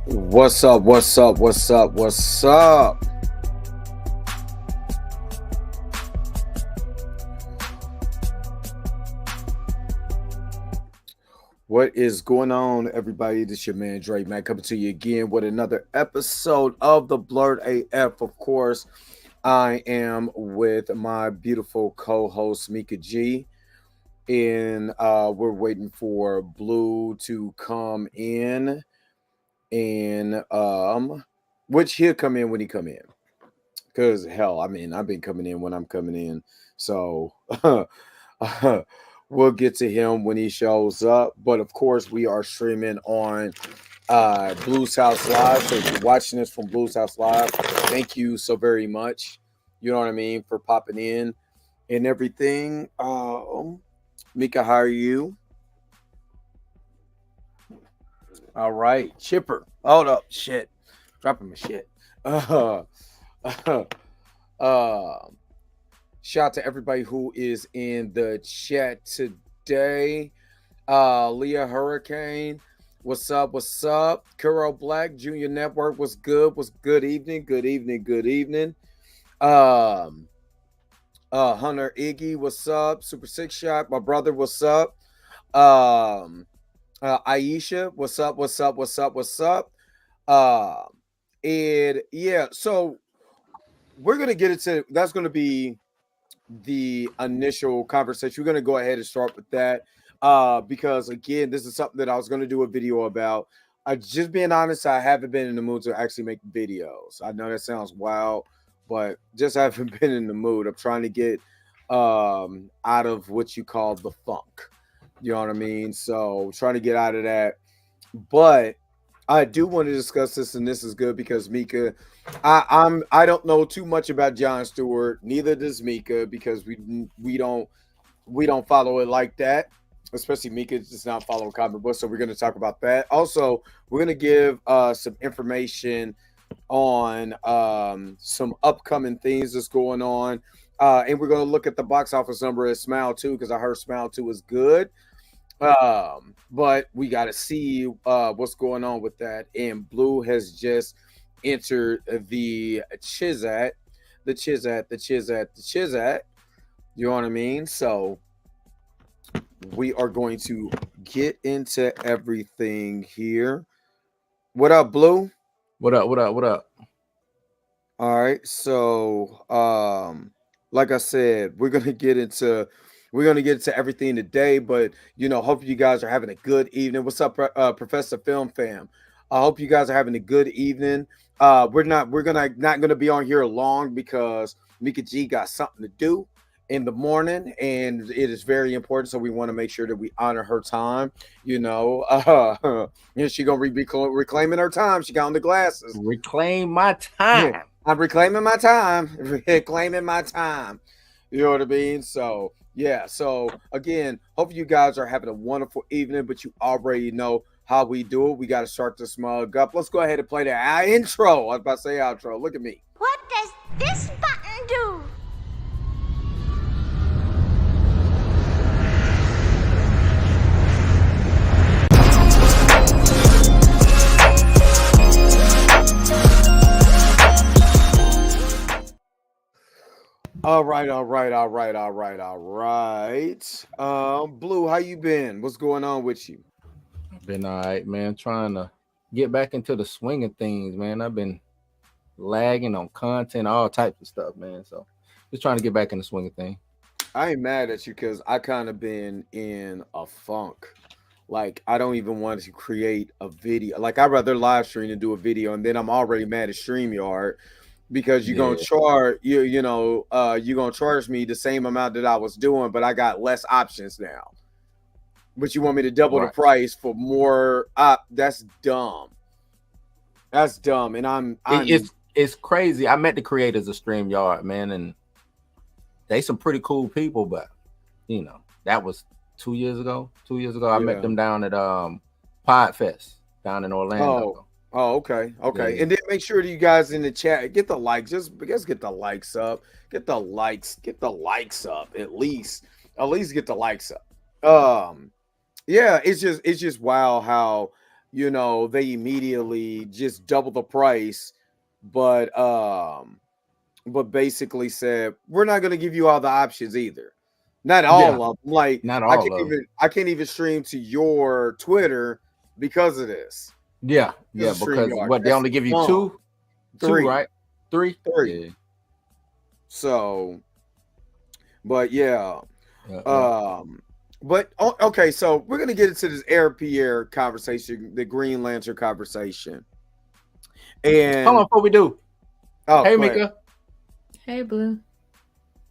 What's up? What's up? What's up? What's up? What is going on, everybody? This is your man Dre, man, coming to you again with another episode of the Blurred AF. Of course, I am with my beautiful co-host Mika G, and we're waiting for Blue to come in, and which he'll come in when he come in. Because hell, I mean, I've been coming in when I'm coming in, so we'll get to him when he shows up. But of course, we are streaming on Blues House Live. So if you're watching this from Blues House Live, thank you so very much. You know what I mean, for popping in and everything. Mika, how are you? All right, Chipper. Hold up, shit, dropping my shit. Uh, Shout out to everybody who is in the chat today. Leah Hurricane, what's up? What's up? Kuro Black Junior Network, what's good? What's good evening? Good evening. Good evening. Hunter Iggy, what's up? Super Six Shot, my brother, what's up? Aisha, what's up? What's up? What's up? What's up? And yeah, so we're gonna get into that's gonna be the initial conversation. We're going to go ahead and start with that because again, this is something that I was going to do a video about. Just being honest, I haven't been in the mood to actually make videos. I know that sounds wild, but just haven't been in the mood. I'm trying to get out of what you call the funk. You know what I mean? So trying to get out of that. But I do want to discuss this, and this is good because Mika, I don't know too much about Jon Stewart. Neither does Mika because we don't follow it like that. Especially Mika does not follow comic books, so we're going to talk about that. Also, we're going to give some information on some upcoming things that's going on, and we're going to look at the box office number at Smile 2 because I heard Smile 2 is good. But we got to see what's going on with that. And Blue has just entered the Chizat. You know what I mean? So we are going to get into everything here. What up, Blue? What up? What up? What up? All right. So like I said, we're gonna get into everything today, but hope you guys are having a good evening. What's up, Professor Film Fam? I hope you guys are having a good evening. We're not gonna be on here long because Mika G got something to do in the morning, and it is very important. So we want to make sure that we honor her time. She gonna be reclaiming her time. She got on the glasses. Reclaim my time. Yeah, I'm reclaiming my time. Reclaiming my time. You know what I mean? So yeah, so again, hope you guys are having a wonderful evening, but you already know how we do it. We got to start the smug up. Let's go ahead and play the intro. I was about to say outro. Look at me. What does this button do? All right. Blue, how you been? What's going on with you? Been all right, man. Trying to get back into the swing of things, man. I've been lagging on content, all types of stuff, man. So just trying to get back in the swing of things. I ain't mad at you because I kind of been in a funk. Like I don't even want to create a video. Like I'd rather live stream and do a video, and then I'm already mad at StreamYard because you're gonna charge you're gonna charge me the same amount that I was doing, but I got less options now. But you want me to double the price for more that's dumb. That's dumb. And it's crazy. I met the creators of StreamYard, man, and they some pretty cool people, but that was 2 years ago. 2 years ago, I met them down at Podfest down in Orlando. Oh, okay. Yeah. And then make sure that you guys in the chat get the likes. Just get the likes up. Get the likes up at least. At least get the likes up. Yeah, it's just wow how you know, they immediately just double the price, but basically said we're not going to give you all the options either. Not all of them. Like not all of them. I can't even stream to your Twitter because of this. Yeah, because what they only give you two, right? Three. Yeah. So, but yeah, but okay. So we're gonna get into this Pierre conversation, the Green Lantern conversation. And hold on, before we do. Oh, hey, Mika. Hey, Blue.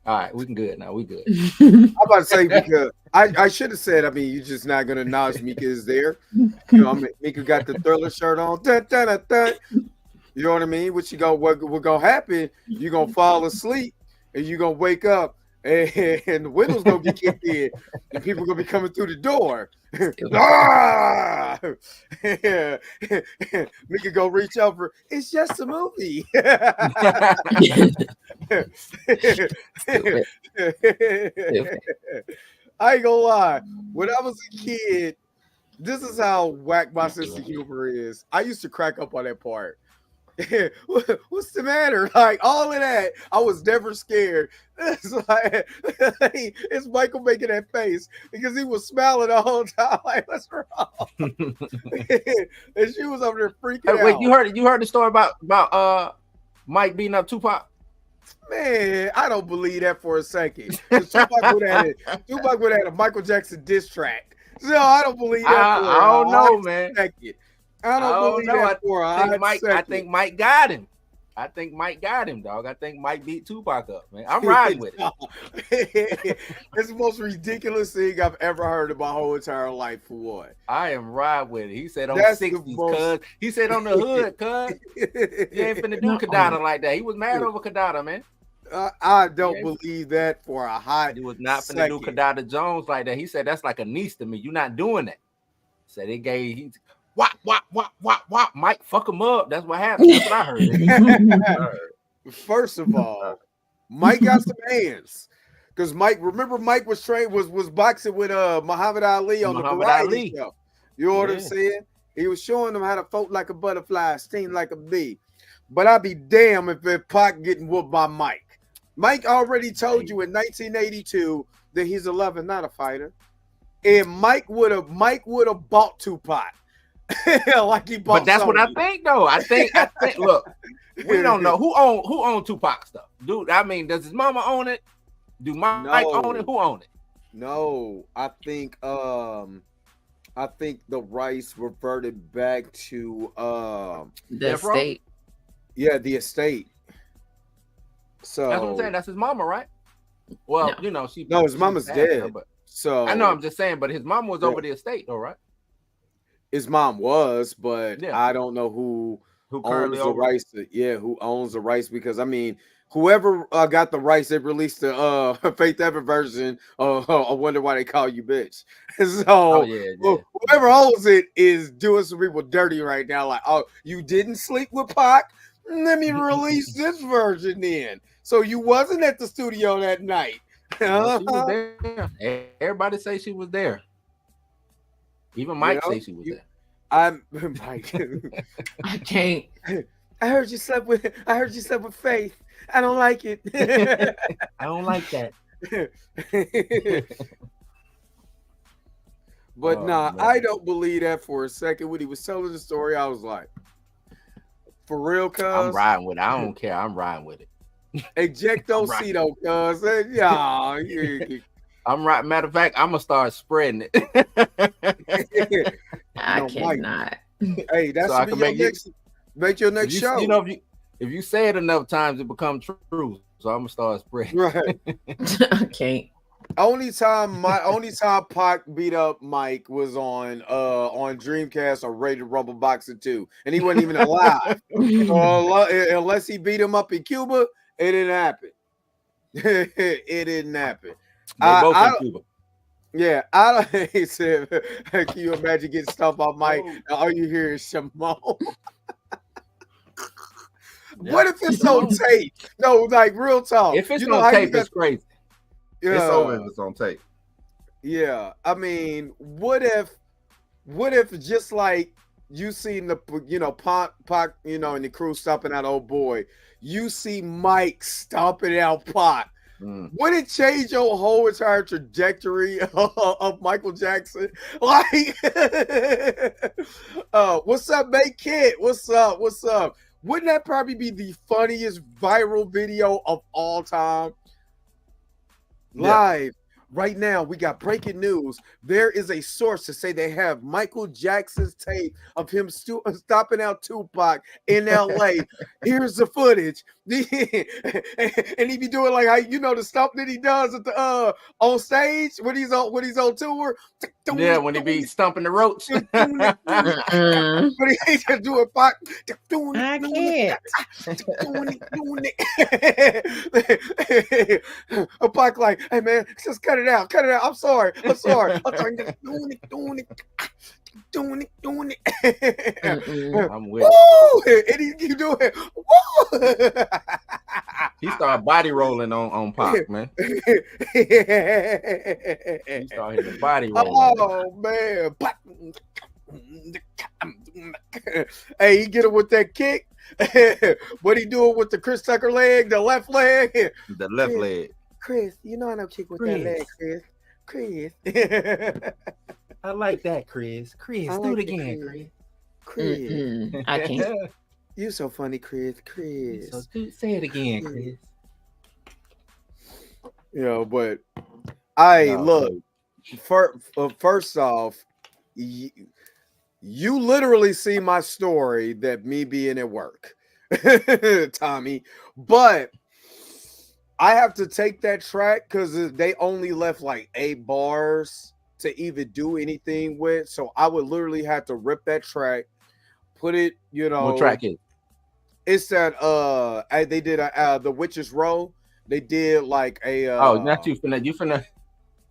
All right, we can good now. We good. I'm about to say because I should have said. I mean, you're just not gonna acknowledge Mika is there. You know, I mean, Mika got the Thriller shirt on. Dun, dun, dun, dun. You know what I mean? What gonna happen? You're gonna fall asleep and you're gonna wake up and the windows gonna get kicked in and people gonna be coming through the door. Ah! Mika go reach out for it's just a movie. I ain't gonna lie. When I was a kid, this is how whack my sense of humor is. I used to crack up on that part. What's the matter? Like all of that, I was never scared. It's like it's Michael making that face because he was smiling the whole time. Like, what's wrong? And she was over there freaking out. Wait, you heard the story about Mike beating up Tupac? Man, I don't believe that for a second. Tupac would have had a Michael Jackson diss track. So I don't believe that. I don't know, man. Second. I don't believe that for a second. I think Mike got him. I think Mike got him, dog. I think Mike beat Tupac up, man. I'm riding with it. It's the most ridiculous thing I've ever heard in my whole entire life. For what? I am riding with it. He said on 60s, cuz. He said on the hood, cuz. You ain't finna do Kadada like that. He was mad over Kadada, man. I don't believe that for a hot. He was not finna do Kadada Jones like that. He said that's like a niece to me. You're not doing that. Said it gave wop. Mike, fuck him up. That's what happened. That's what I heard. First of all, Mike got some hands. Because Mike was trained, was boxing with Muhammad Ali on the variety show. You know what I'm saying? He was showing them how to float like a butterfly, sting like a bee. But I'd be damned if Pac getting whooped by Mike. Mike already told you in 1982 that he's 11, not a fighter. And Mike would have bought Tupac. Like he bought. But that's what I think, though. I think. Look, we don't know who owned Tupac stuff, dude. I mean, does his mama own it? Do Mike own it? Who owned it? No, I think the rights reverted back to the estate. Yeah, the estate. So that's what I'm saying. That's his mama, right? Well, no. You know, his mama's dead. But so I know. I'm just saying, but his mom was over the estate, though, right? His mom was, but I don't know who owns the rights. Who owns the rights? Because I mean, whoever got the rights, they released the Faith Evans version. I wonder why they call you bitch. So whoever owns it is doing some people dirty right now. Like, oh, you didn't sleep with Pac? Let me release this version then. So you wasn't at the studio that night. Well, she was there. Everybody say she was there. Even Mike say she was there. I'm Mike. I can't. I heard you slept with Faith. I don't like it. I don't like that. But man. I don't believe that for a second. When he was telling the story, I was like, for real, cuz? I'm riding with it. I don't care. I'm riding with it. Ejectocito, cuz. Yeah. I'm right. Matter of fact, I'm gonna start spreading it. I cannot. Hey, that's so make your next show. You know, if you say it enough times, it becomes true. So I'm gonna start spreading. Right. I can't. Only time Pac beat up Mike was on Dreamcast or Rated Rumble Boxing 2, and he wasn't even alive. Unless he beat him up in Cuba, it didn't happen. It didn't happen. Yeah, he said, can you imagine getting stuff on Mike? All you hear is Shimon. What if it's on tape? No, like real talk. If it's on tape, it's crazy. Yeah. It's over if it's on tape. Yeah, I mean, what if just like you seen the Pac, and the crew stomping out old boy. You see Mike stomping out Pac. Would it change your whole entire trajectory of Michael Jackson? Like, what's up, mate? Kid? What's up? What's up? Wouldn't that probably be the funniest viral video of all time? Live right now, we got breaking news. There is a source to say they have Michael Jackson's tape of him stopping out Tupac in LA. Here's the footage. And he be doing like how the stuff that he does at the on stage when he's on tour. Yeah, when he be stumping the ropes. But he ain't just doing Pac. I can't. A Pac like, hey man, just cut it out. Cut it out. I'm sorry. I'm sorry. Doing it. I'm with it. And he keep doing it. Woo! He started body rolling on Pac, man. He started hitting the body rolling. Oh man. Hey, he get him with that kick. What he doing with the Chris Tucker leg, the left leg? The left leg. Chris, I know kick with that leg, Chris. I like that, Chris. Chris, do it again, Chris. I can't. You so funny, Chris. So say it again, Chris. But look. First off, you literally see my story that me being at work, Tommy. But I have to take that track because they only left like 8 bars to even do anything with. So I would literally have to rip that track, put it, What track is? It's that they did the Witch's Row. They did like a not you finna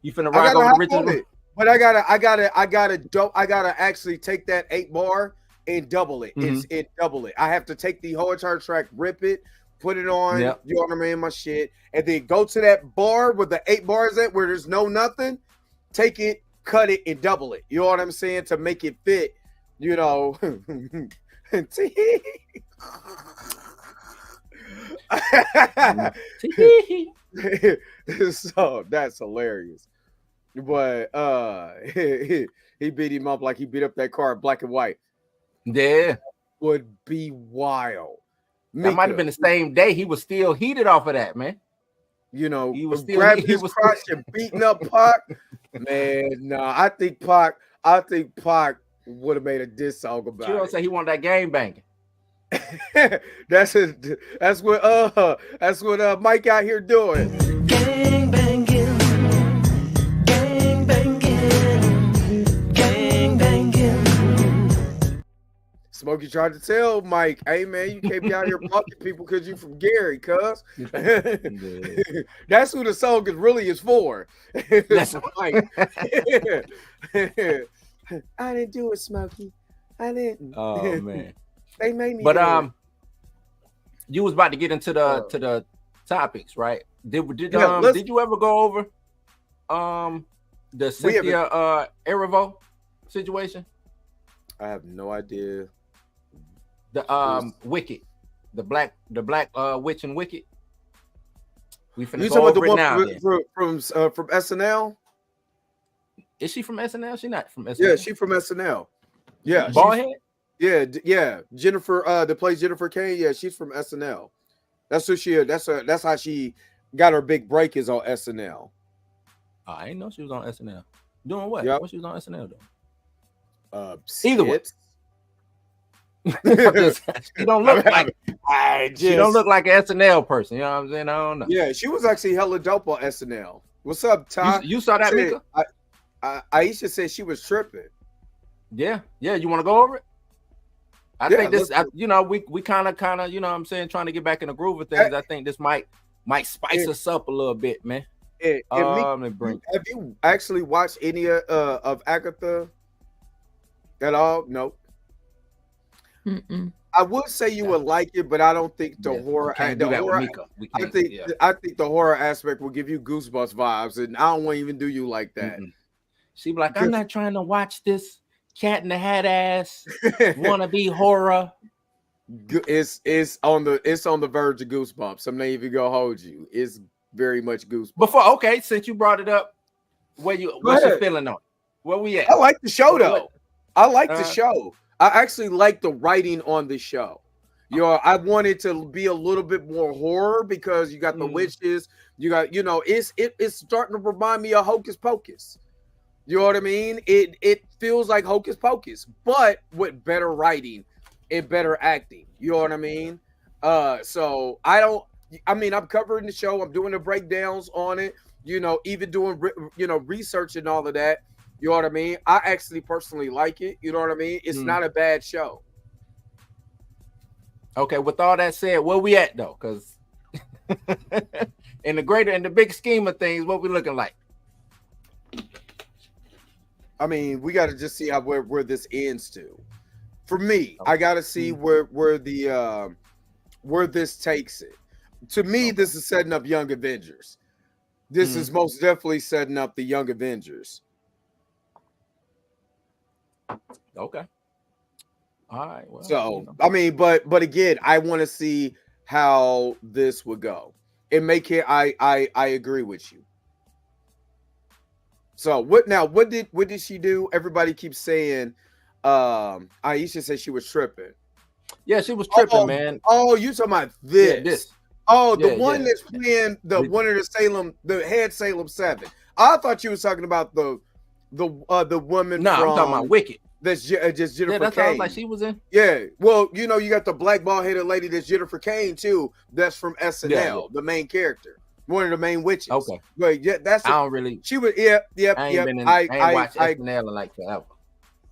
rock over the Witch's Row. But I gotta actually take that 8 bar and double it. It's double it. I have to take the whole entire track, rip it, put it on, you know what I mean, my shit, and then go to that bar where the 8 bars at where there's no nothing, take it, cut it, and double it. You know what I'm saying? To make it fit, So that's hilarious. But he beat him up like he beat up that car in black and white. Yeah. Would be wild. That might have been the same day. He was still heated off of that, man. He was grabbing his crotch and beating up Pac. Man, nah, I think Pac would have made a diss song about it. You don't say he wanted that game banging. That's what Mike out here doing. Gang banging, gang banging, gang banging. Smokey tried to tell Mike, hey man, you can't be out here bucking people because you from Gary, cuz. That's who the song really is for. That's Mike. I didn't do it, Smokey. I didn't. Oh man. They made me. But you was about to get into the topics, right? Did you ever go over the Cynthia Erivo situation? I have no idea. The Wicked, the black witch and Wicked. We finna you go over it now. From SNL? Is she from SNL? She not from SNL. Yeah, she from SNL. Yeah, baldhead. Yeah. Jennifer, that plays Jennifer Kane. Yeah, she's from SNL. That's who she is. That's how she got her big break is on SNL. Oh, I didn't know she was on SNL. Doing what? Yep. What she was on SNL doing? Either way. She don't look like she don't look like an SNL person. You know what I'm saying? I don't know. Yeah, she was actually hella dope on SNL. What's up, Ty? You saw that, Mika? Aisha said she was tripping. Yeah. You want to go over it? I think this, we kind of, you know what I'm saying, trying to get back in the groove of things. I think this might spice us up a little bit, man. Have you actually watched any of Agatha at all? Nope. I would say you would like it, but I don't think the horror. I think the horror aspect will give you goosebumps vibes, and I don't want to even do you like that. She be like, I'm not trying to watch this Cat in the Hat ass wannabe horror. It's on the verge of goosebumps. I'm not even gonna hold you. It's very much goosebumps. Okay, since you brought it up, what's your feeling on it? Where we at? I like the show though. I like the Uh-huh. show. I actually like the writing on the show. I wanted to be a little bit more horror because you got the witches, you got, it's starting to remind me of Hocus Pocus. You know what I mean? It feels like Hocus Pocus, but with better writing and better acting. You know what I mean? So I'm covering the show. I'm doing the breakdowns on it, even doing, research and all of that. You know what I mean? I actually personally like it. You know what I mean? It's not a bad show. Okay, with all that said, where we at though? Because in the big scheme of things, what we looking like? I mean, we got to just see where this ends to. For me, I got to see where this takes it. To me, this is setting up Young Avengers. This is most definitely setting up the Young Avengers. Okay. All right. Well, so I mean, but again, I want to see how this would go. I agree with you. So what did she do? Everybody keeps saying Aisha said she was tripping. Yeah, she was tripping, man. Oh, you talking about this? Yeah, this. Oh, the one that's playing one of the head Salem 7. I thought you was talking about the woman. No, I'm talking about Wicked. That's just Jennifer that's Kane. like she was in. Yeah, well, you got the black ball-headed lady that's Jennifer Kane too. That's from SNL, the main character, one of the main witches. Okay, but yeah, that's. I don't really. She was. I ain't watched SNL in like forever.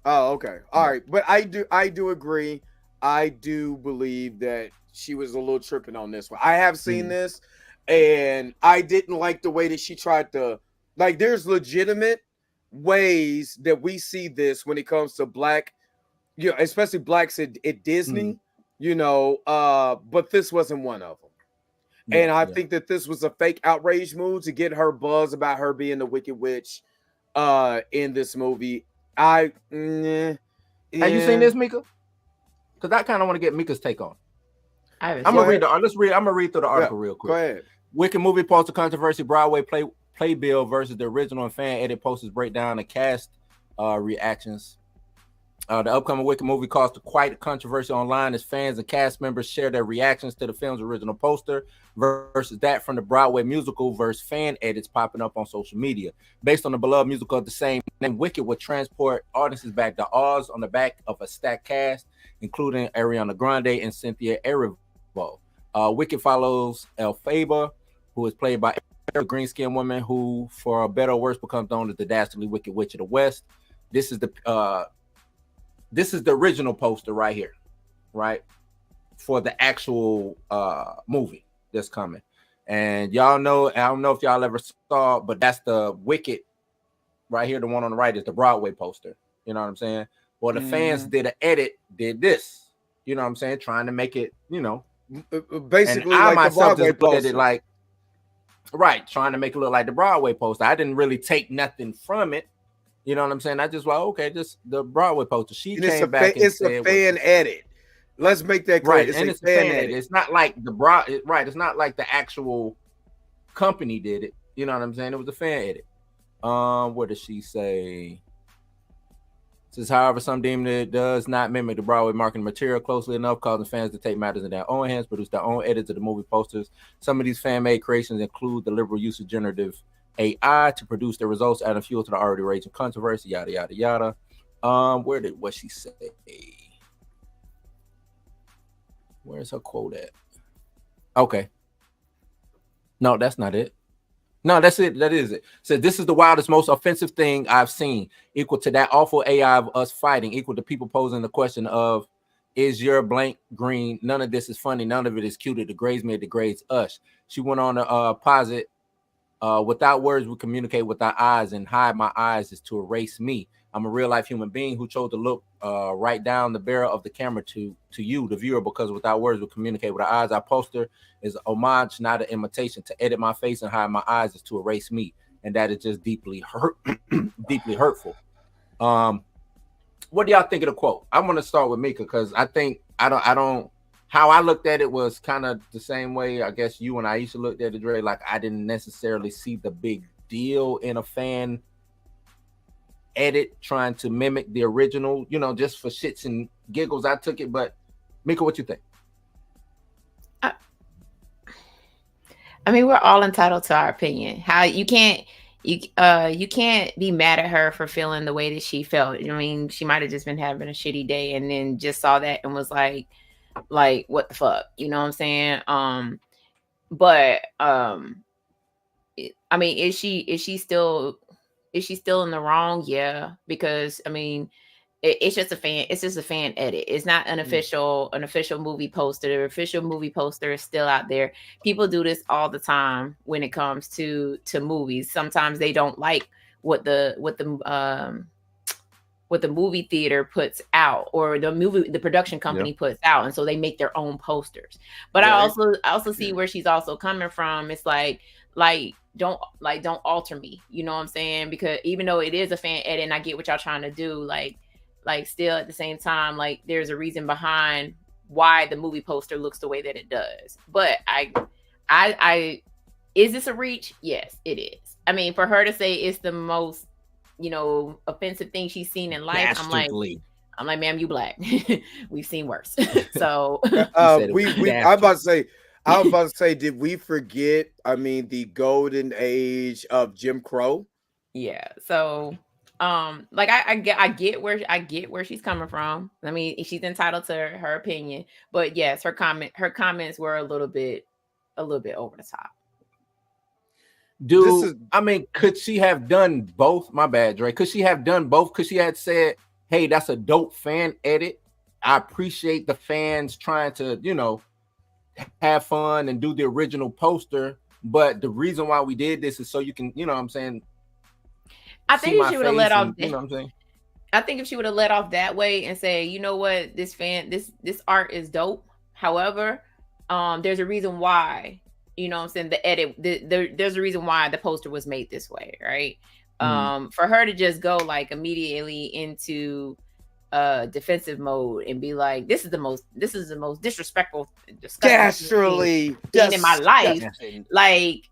Oh, okay, all right, but I do agree. I do believe that she was a little tripping on this one. I have seen this, and I didn't like the way that she tried to. Like, there's legitimate ways that we see this when it comes to black, especially blacks at Disney, but this wasn't one of them. And I think that this was a fake outrage move to get her buzz about her being the Wicked Witch in this movie. Have you seen this, Mika? Because I kind of want to get Mika's take on. I'm gonna read through the article real quick. Go ahead. Wicked movie poster controversy. Broadway playbill versus the original, and fan edit posters break down the cast reactions. The upcoming Wicked movie caused quite a controversy online as fans and cast members share their reactions to the film's original poster versus that from the Broadway musical versus fan edits popping up on social media. Based on the beloved musical of the same name, Wicked would transport audiences back to Oz on the back of a stacked cast, including Ariana Grande and Cynthia Erivo. Wicked follows Elphaba, who is played by a green-skinned woman who, for better or worse, becomes known as the dastardly Wicked Witch of the West. This is the original poster right here, right, for the actual movie that's coming. And y'all know, I don't know if y'all ever saw, but that's the Wicked right here. The one on the right is the Broadway poster. You know what I'm saying? Well, the fans did this. You know what I'm saying? Trying to make it, basically, and I like myself the Broadway just looked at poster. it like, right, trying to make it look like the Broadway poster. I didn't really take nothing from it. You know what I'm saying? I just like, okay, just the Broadway poster. She came back and said it's a fan edit. Let's make that clear. Right, it's and a it's fan fan edit. It's not like it's not like the actual company did it. You know what I'm saying? It was a fan edit. What does she say? Says, however, some deem that it does not mimic the Broadway marketing material closely enough, causing fans to take matters in their own hands, produce their own edits of the movie posters. Some of these fan-made creations include the liberal use of generative AI to produce the results, adding fuel to the already raging controversy, yada, yada, yada. What she say? Where's her quote at? Okay. No, that's not it. No, that's it. That is it. Said, this is the wildest, most offensive thing I've seen, equal to that awful AI of us fighting, equal to people posing the question of, is your blank green? None of this is funny. None of it is cute. It degrades me. It degrades us. She went on to posit, without words, we communicate with our eyes, and hide my eyes is to erase me. I'm a real life human being who chose to look right down the barrel of the camera to you, the viewer, because without words, we communicate with our eyes. Our poster is a homage, not an imitation. To edit my face and hide my eyes is to erase me. And that is just deeply deeply hurtful. What do y'all think of the quote? I'm gonna start with Mika because I think I don't. How I looked at it was kind of the same way I guess you and Aisha looked at it, Dre. Like I didn't necessarily see the big deal in a fan edit trying to mimic the original, you know, just for shits and giggles. I took it, but Mika, what you think? I mean, we're all entitled to our opinion. How you can't be mad at her for feeling the way that she felt. I mean, she might have just been having a shitty day and then just saw that and was like what the fuck, you know what I'm saying? But I mean, is she still in the wrong? Yeah, because I mean, it's just a fan edit. It's not an official movie poster. The official movie poster is still out there. People do this all the time when it comes to movies. Sometimes they don't like what the movie theater puts out or the production company puts out, and so they make their own posters. But I also see where she's also coming from. It's like don't alter me, you know what I'm saying? Because even though it is a fan edit and I get what y'all trying to do, like still at the same time, like there's a reason behind why the movie poster looks the way that it does. But I is this a reach? Yes, it is. I mean, for her to say it's the most, you know, offensive thing she's seen in life, I'm like, ma'am, you black. We've seen worse. So I was about to say, did we forget? I mean, the golden age of Jim Crow. Yeah. So, like I get where she's coming from. I mean, she's entitled to her opinion, but yes, her comments were a little bit over the top. I mean, could she have done both? My bad, Dre. Could she have done both? Could she have said, hey, that's a dope fan edit. I appreciate the fans trying to, you know, have fun and do the original poster. But the reason why we did this is so you can, you know what I'm saying? I think if she would have let off, you know what I'm saying? I think if she would have let off that way and say, you know what, this art is dope. However, there's a reason why. You know what I'm saying? The edit, there's a reason why the poster was made this way, right? For her to just go like immediately into defensive mode and be like, this is the most disrespectful, disgusting thing in my life. Like,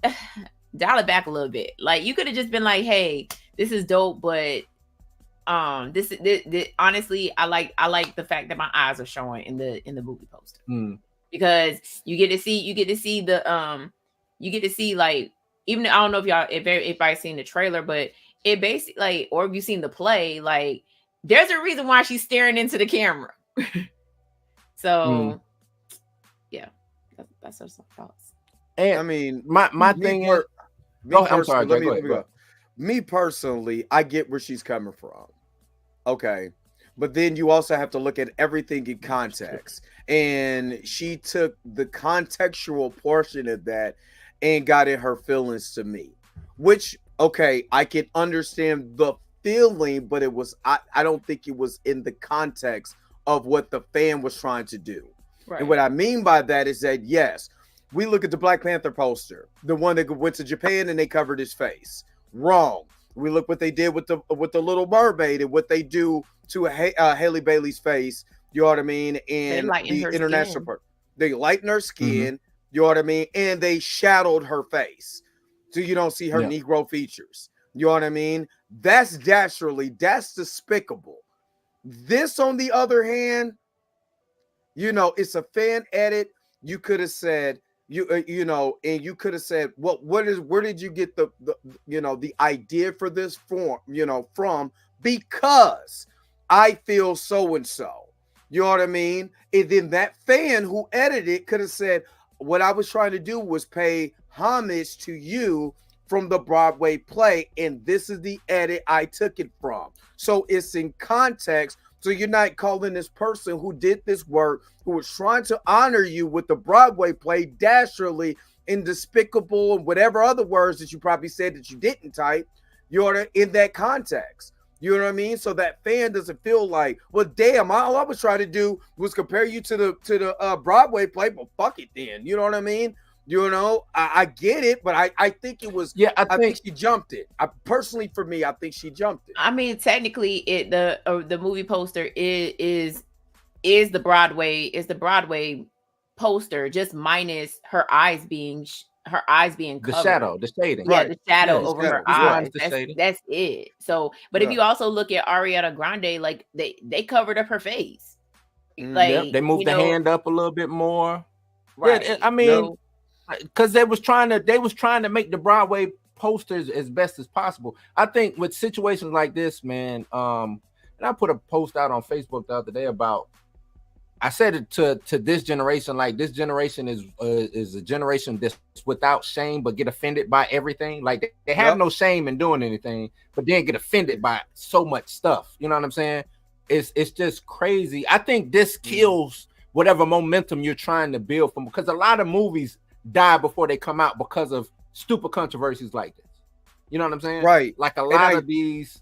dial it back a little bit. Like, you could have just been like, hey, this is dope, but this honestly, I like the fact that my eyes are showing in the movie poster. Because you get to see like, even I don't know if everybody's seen the trailer, but it basically like, or if you've seen the play, like there's a reason why she's staring into the camera. So yeah, that's some thoughts. And I mean, my thing is, I'm sorry, let me go. Me personally, I get where she's coming from. Okay. But then you also have to look at everything in context. And she took the contextual portion of that and got in her feelings to me. Which, okay, I can understand the feeling, but I don't think it was in the context of what the fan was trying to do. Right. And what I mean by that is that, yes, we look at the Black Panther poster, the one that went to Japan and they covered his face. Wrong. We look what they did with the Little Mermaid and what they do to Halle Bailey's face, you know what I mean? And the international part. They lighten her skin, you know what I mean? And they shadowed her face. So you don't see her Negro features. You know what I mean? That's despicable. This, on the other hand, you know, it's a fan edit. You could have said, you know, and you could have said, where did you get the the idea for this from? Because I feel so and so. You know what I mean? And then that fan who edited it could have said, what I was trying to do was pay homage to you from the Broadway play, and this is the edit I took it from. So it's in context. So you're not calling this person who did this work, who was trying to honor you with the Broadway play, dastardly and despicable and whatever other words that you probably said that you didn't type, you're in that context. You know what I mean? So that fan doesn't feel like, well, damn, all I was trying to do was compare you to the Broadway play, but fuck it then. You know what I mean? You know, I get it, but I think it was. Yeah, I think she jumped it. I personally, for me, I think she jumped it. I mean, technically, the movie poster is the Broadway poster, just minus her eyes being covered. The shadow, the shading. Yeah, the shadow Yeah, over the her shadow. eyes. Yeah. That's it. So, but if you also look at Ariana Grande, like they covered up her face. Like they moved the hand up a little bit more. Right. Yeah, I mean, because they was trying to make the Broadway posters as best as possible. I think with situations like this, man, and I put a post out on Facebook the other day about, I said it to this generation, like this generation is a generation that's without shame but get offended by everything. Like they have no shame in doing anything, but then get offended by so much stuff. You know what I'm saying? It's just crazy. I think this kills whatever momentum you're trying to build from, because a lot of movies die before they come out because of stupid controversies like this. You know what I'm saying? Right. Like a lot of these,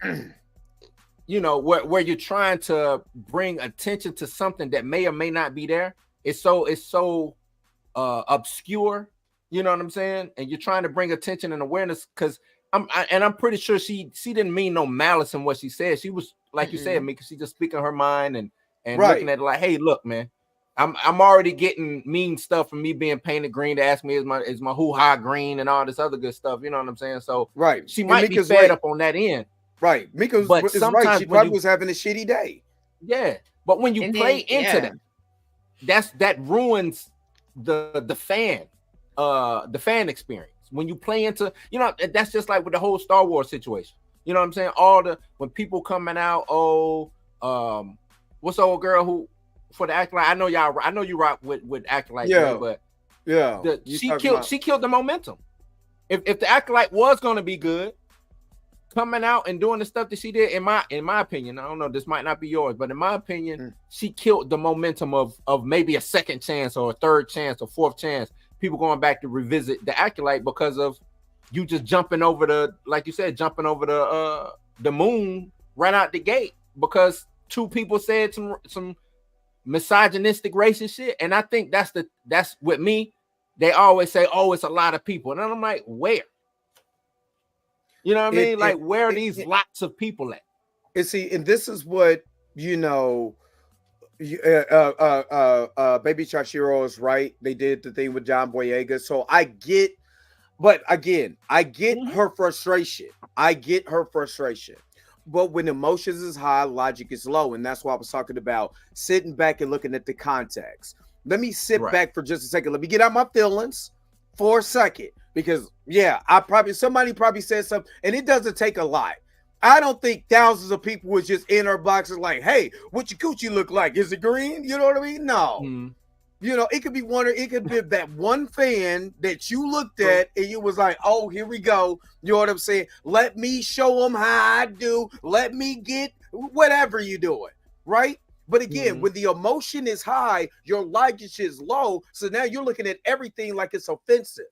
you know, where you're trying to bring attention to something that may or may not be there. It's so obscure. You know what I'm saying? And you're trying to bring attention and awareness, because I'm pretty sure she didn't mean no malice in what she said. She was, like you said, Mika, she just speaking her mind and looking at it like, hey, look, man, I'm already getting mean stuff from me being painted green to ask me is my hoo-ha green and all this other good stuff. You know what I'm saying? So she might be fed up on that end. Right. Mika's right. She probably was having a shitty day. Yeah. But when you play into that ruins the fan experience. When you play into, you know, that's just like with the whole Star Wars situation. You know what I'm saying? When people coming out, what's the old girl who for the Acolyte? I know you rock with Acolyte, but she killed the momentum. If the Acolyte was gonna be good, coming out and doing the stuff that she did, in my opinion, I don't know, this might not be yours, but in my opinion, she killed the momentum of maybe a second chance or a third chance or fourth chance. People going back to revisit the Acolyte because of you just jumping over the moon right out the gate because two people said some misogynistic racist shit. And I think that's with me. They always say, oh, it's a lot of people. And I'm like, where? You know what I mean? Like, where are these lots of people at? And see, and this is what, you know, Baby Chachiro is right. They did the thing with John Boyega. So I get, but again, I get her frustration. But when emotions is high, logic is low. And that's why I was talking about sitting back and looking at the context. Let me sit back for just a second. Let me get out my feelings for a second. Because somebody probably said something, and it doesn't take a lot. I don't think thousands of people was just in our boxes like, hey, what your coochie look like? Is it green? You know what I mean? No. You know, it could be that one fan that you looked at and you was like, oh, here we go. You know what I'm saying? Let me show them how I do. Let me get whatever you doing, right? But again, when the emotion is high, your logic is low. So now you're looking at everything like it's offensive.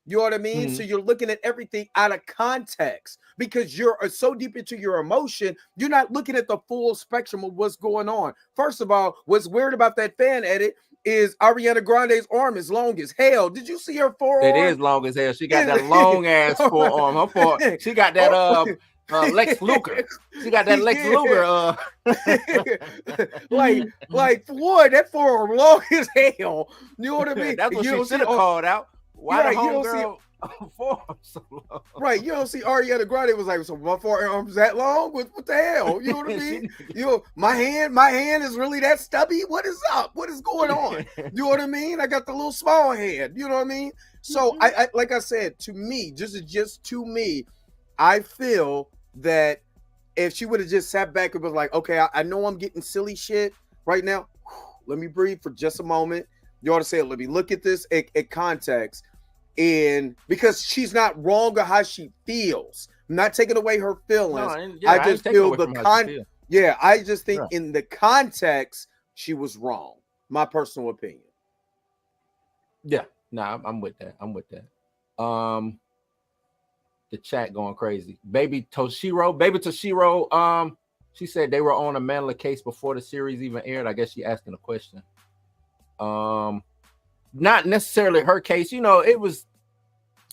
You know what I mean? So you're looking at everything out of context because you're so deep into your emotion, you're not looking at the full spectrum of what's going on. First of all, what's weird about that fan edit is Ariana Grande's arm is long as hell. Did you see her forearm? It is long as hell. She got that long ass forearm. Her forearm. She got that Lex Luger. She got that Lex Luger. like for what? That forearm long as hell. You know what I mean? That's what she should have called out. Why the homegirl forearm so long? Right, you don't see Ariana Grande was like, so my forearm's that long? What the hell? You know what I mean? You know, my hand is really that stubby. What is up? What is going on? You know what I mean? I got the little small hand. You know what I mean? So I like I said, to me, just to me, I feel that if she would have just sat back and was like, okay, I know I'm getting silly shit right now. Let me breathe for just a moment. You ought to say, let me look at this at context. And because she's not wrong or how she feels, I'm not taking away her feelings. I just feel I just think in the context, she was wrong. My personal opinion. Yeah, I'm with that. The chat going crazy. Baby Toshiro, she said they were on a Mandela case before the series even aired. I guess she asking a question. not necessarily her case. You know, it was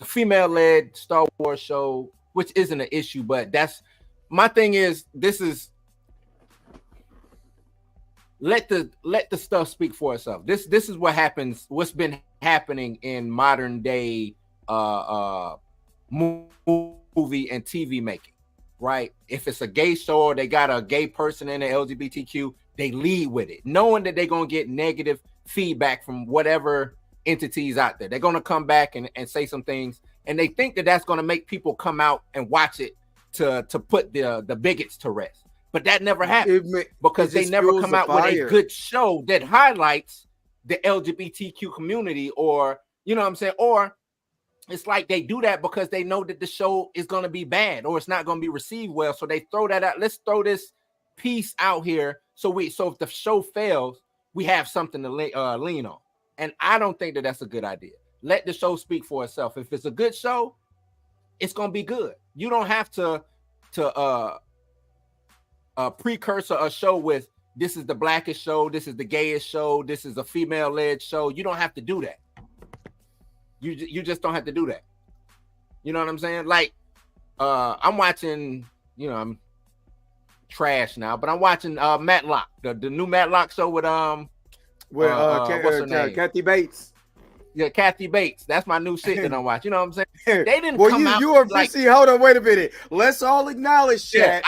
a female-led Star Wars show, which isn't an issue, but that's my thing is this is let the stuff speak for itself. This is what happens, what's been happening in modern day movie and TV making, right? If it's a gay show or they got a gay person in the LGBTQ, they lead with it, knowing that they're gonna get negative feedback from whatever entities out there. They're gonna come back and say some things, and they think that that's gonna make people come out and watch it to put the bigots to rest. But that never happens because they never come out with a good show that highlights the LGBTQ community, or you know what I'm saying, or it's like they do that because they know that the show is going to be bad or it's not going to be received well, so they throw that out. Let's throw this piece out here so if the show fails, we have something to lean on. And I don't think that that's a good idea. Let the show speak for itself. If it's a good show, it's going to be good. You don't have to precursor a show with this is the blackest show, this is the gayest show, this is a female-led show. You don't have to do that. You just don't have to do that. You know what I'm saying? Like, I'm watching, you know, I'm trash now, but I'm watching Matlock, the new Matlock show with what's her name? Kathy Bates. Yeah, Kathy Bates. That's my new shit that I'm watching. You know what I'm saying? They didn't come out. You are officially, hold on, wait a minute. Let's all acknowledge, chat,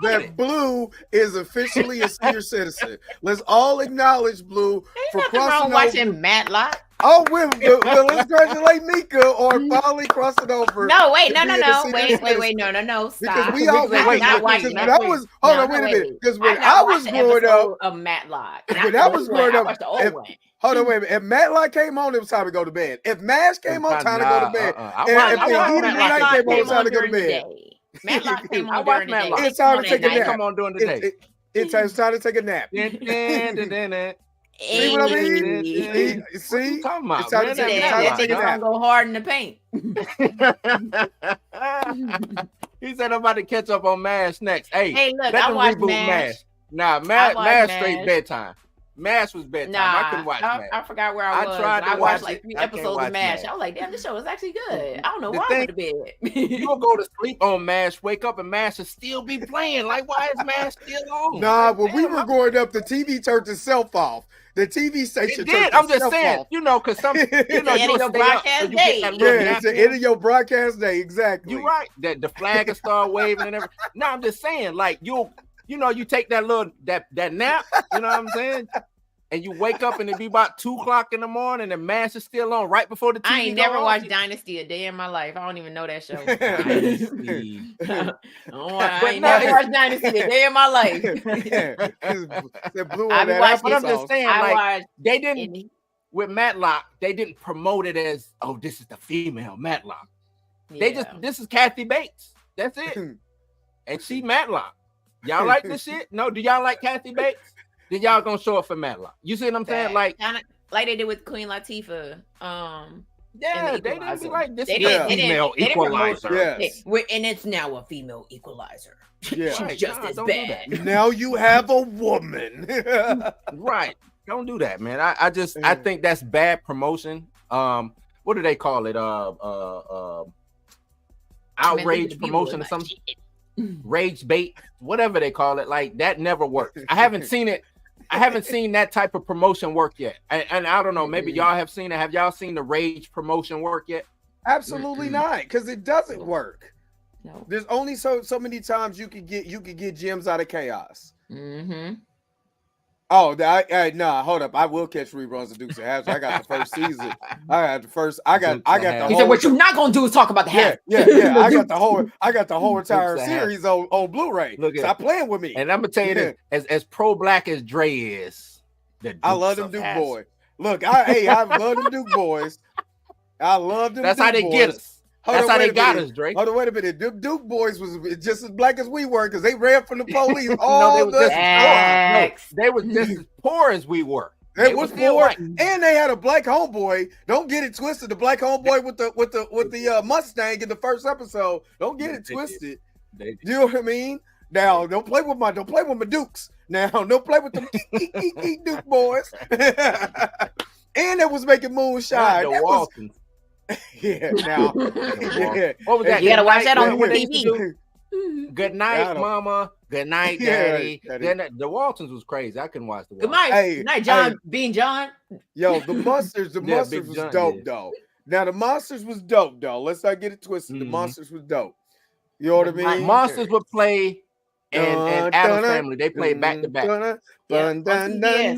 that Blue is officially a senior citizen. Let's all acknowledge Blue for crossing over. Watching Matlock. Oh, well, let's congratulate Mika on finally crossing over. No, wait, no. Wait, no. Stop. Because we all wait. Hold on, wait a minute. Because when I was growing up, of Matlock. When I was growing up, hold on, wait a minute. If Matlock came on, it was time to go to bed. If MASH came on, time to go to bed. If the Heat of the Night came on, time to go to bed. Matlock came on during the day. It's time to take a nap. Come on during the day. It's time to take a nap. See what I mean? See? It's time to take a nap. Go hard in the paint. He said I'm about to catch up on MASH next. Hey, look, I watched MASH. Nah, MASH straight bedtime. MASH was bedtime. I couldn't watch MASH. I forgot where I was. I watched like 3 episodes of MASH. I was like, damn, this show was actually good. I don't know why I went to bed. You'll go to sleep on MASH, wake up and MASH will still be playing. Like, why is MASH still on? Nah, when we were growing up, the TV turned itself off. The TV station turned I'm just itself saying, off. You know, because some, you know, your broadcast day. It's the end of your broadcast day, exactly. You're right. That the flag will start waving and everything. No, I'm just saying, like, you take that little that nap, you know what I'm saying? And you wake up and it be about 2:00 in the morning and MASH is still on right before the TV. I ain't never watched Dynasty a day in my life. I don't even know that show. I ain't never watched Dynasty a day in my life. But I'm just saying, like, they didn't with Matlock, they didn't promote it as, oh, this is the female Matlock. Yeah. This is Kathy Bates. That's it. And she Matlock. Y'all like this shit? No, do y'all like Kathy Bates? Then y'all gonna show up for Matlock. You see what I'm saying? Like they did with Queen Latifah. They didn't be like this. They female equalizer. Yes. And it's now a female equalizer. Yeah. She's just as bad. Now you have a woman. Right. Don't do that, man. I think that's bad promotion. What do they call it? Outrage promotion or something. Rage bait, whatever they call it. Like, that never works. I haven't seen it. I haven't seen that type of promotion work yet. And I don't know, maybe y'all have seen it. Have y'all seen the rage promotion work yet? Absolutely not, because it doesn't work. No. There's only so many times you could get gems out of chaos. Mm-hmm. Oh, nah, hold up. I will catch reruns of Dukes of Hazzard. I got the first season. I got the whole. He said, "What you're not gonna do is talk about the Hazzard." Yeah. I got the whole entire series on Blu-ray. Stop playing with me. And I'm gonna tell you this: as pro-black as Dre is, I love them Duke boys. Look, I love them Duke boys. I love them. That's how they get us. That's how they got us, Drake. Hold on, wait a minute. Duke boys was just as black as we were because they ran from the police. They were just as poor as we were. They was poor, and they had a black homeboy. Don't get it twisted. The black homeboy with the Mustang in the first episode. Don't get it twisted. You know what I mean? Now, don't play with my Dukes. Now, don't play with the Duke boys. and it was making Not moonshine. the That was Waltons. yeah. Now, yeah. What was that? You gotta watch that on What they used to TV. do? Good I night, don't- mama. Good night, Yeah, daddy. daddy. Then the Waltons was crazy. I couldn't watch the Good Waltons. night, Hey, good night, John. hey. Being John. Yo, the monsters Yeah, Big was John, dope yeah. though. Now the monsters was dope though. Let's not get it twisted. The Mhm. monsters was dope. You know what I The mean? Monsters would play and Addams Family. They played back to back. Yeah, on CBS.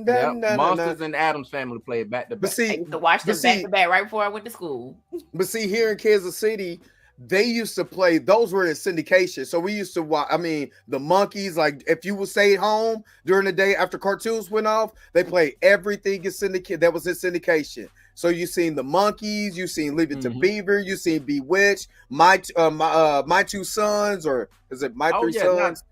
Yep. Monsters and Addams Family played back to But back. I see, used to watch them but back see, to back right before I went to school. but see, here in Kansas City, they used to play. Those were in syndication. So we used to watch. I mean, the Monkeys. Like, if you would stay home during the day after cartoons went off, they played everything in syndicate that was in syndication. So you seen the Monkeys, you seen Leave It to Mhm. Beaver, you seen Bewitched, my two sons, or is it my Oh, three yeah, sons?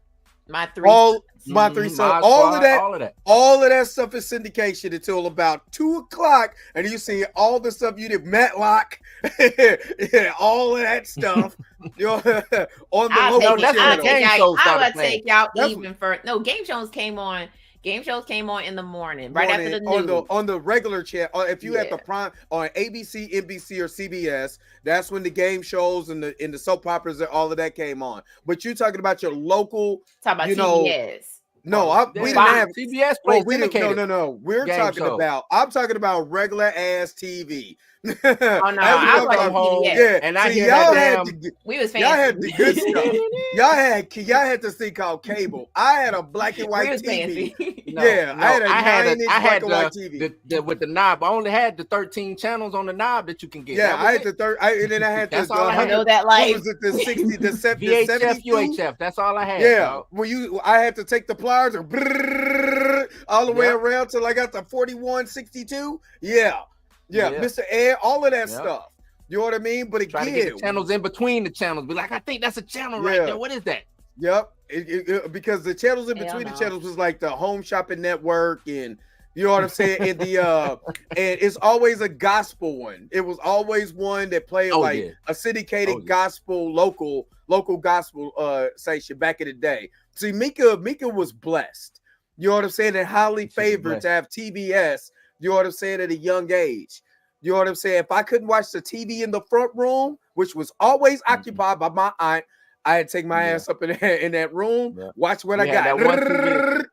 My three. All my three Mhm, sons, My all Squad, of that. all of that. All of that stuff is syndication until about 2:00, and you see all the stuff you did, Matlock, yeah, all of that stuff. You know, on the I'll local take, that's when I'll the channel. game take, shows I started would playing. take out That's even for no game shows came on. Game shows came on in the morning, right after the news. on the regular channel. If you had the Yeah. prime on ABC, NBC, or CBS, that's when the game shows and the soap operas and all of that came on. But you're talking about your local. Talk about you know, CBS. No, we didn't Fox. have. CBS Oh, played we didn't. No, syndicated. no, no. We're game talking show. about. I'm talking about regular ass TV. Oh no, As we I talk was about- watching home. CBS. Yeah, And I see, hear y'all that had damn- the, We was y'all had fancy. the good stuff. y'all had this thing called cable. I had a black and We white was TV. fancy. No, Yeah, no, I had a I had 9-inch black and white TV. with the knob. I only had the 13 channels on the knob that you can get. Yeah, That was I had it. the third. And then I had That's the all I I had. know that what life. was it? The 60, the 70, the VHF, 72. UHF. That's all I had. Yeah, dog. I had to take the pliers and all the way Yep. around till I got to 4162. Yeah, Yeah. Mr. Ed, all of that Yep. stuff. You know what I mean? But Try to get again, the channels in between the channels. Be like, I think that's a channel Yeah. right there. What is that? yep, because the channels in Hell between the no. channels was like the Home Shopping Network, and you know what I'm saying. And the and it's always a gospel one. It was always one that played Oh, like yeah. a syndicated Oh, yeah. gospel, local gospel station back in the day. See, Mika was blessed. You know what I'm saying? And highly She was favored blessed. to have TBS. You know what I'm saying? At a young age. You know what I'm saying? If I couldn't watch the TV in the front room, which was always occupied by my aunt, I had to take my Yeah. ass up in that room, Yeah. watch what We I had got. that one TV.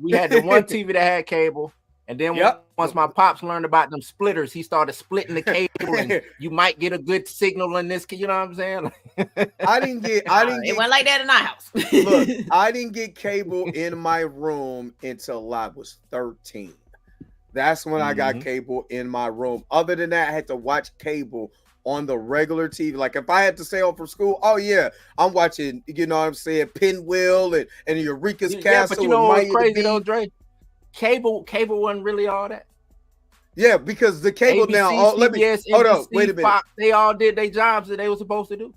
We had the one TV that had cable. And then Yep. once my pops learned about them splitters, he started splitting the cable, and you might get a good signal in this. You know what I'm saying? I didn't get It went like that in our house. look, I didn't get cable in my room until I was 13. That's when I got Mhm. cable in my room. Other than that, I had to watch cable on the regular TV. Like if I had to stay home from school, oh yeah, I'm watching, you know what I'm saying, Pinwheel and Eureka's Yeah, Castle. but you know and what's Miami crazy Beach. though, Dre? Cable wasn't really all that. Yeah, because the cable ABC, now. Let me CBS, hold NBC, up. Wait a minute. Fox, they all did their jobs that they were supposed to do.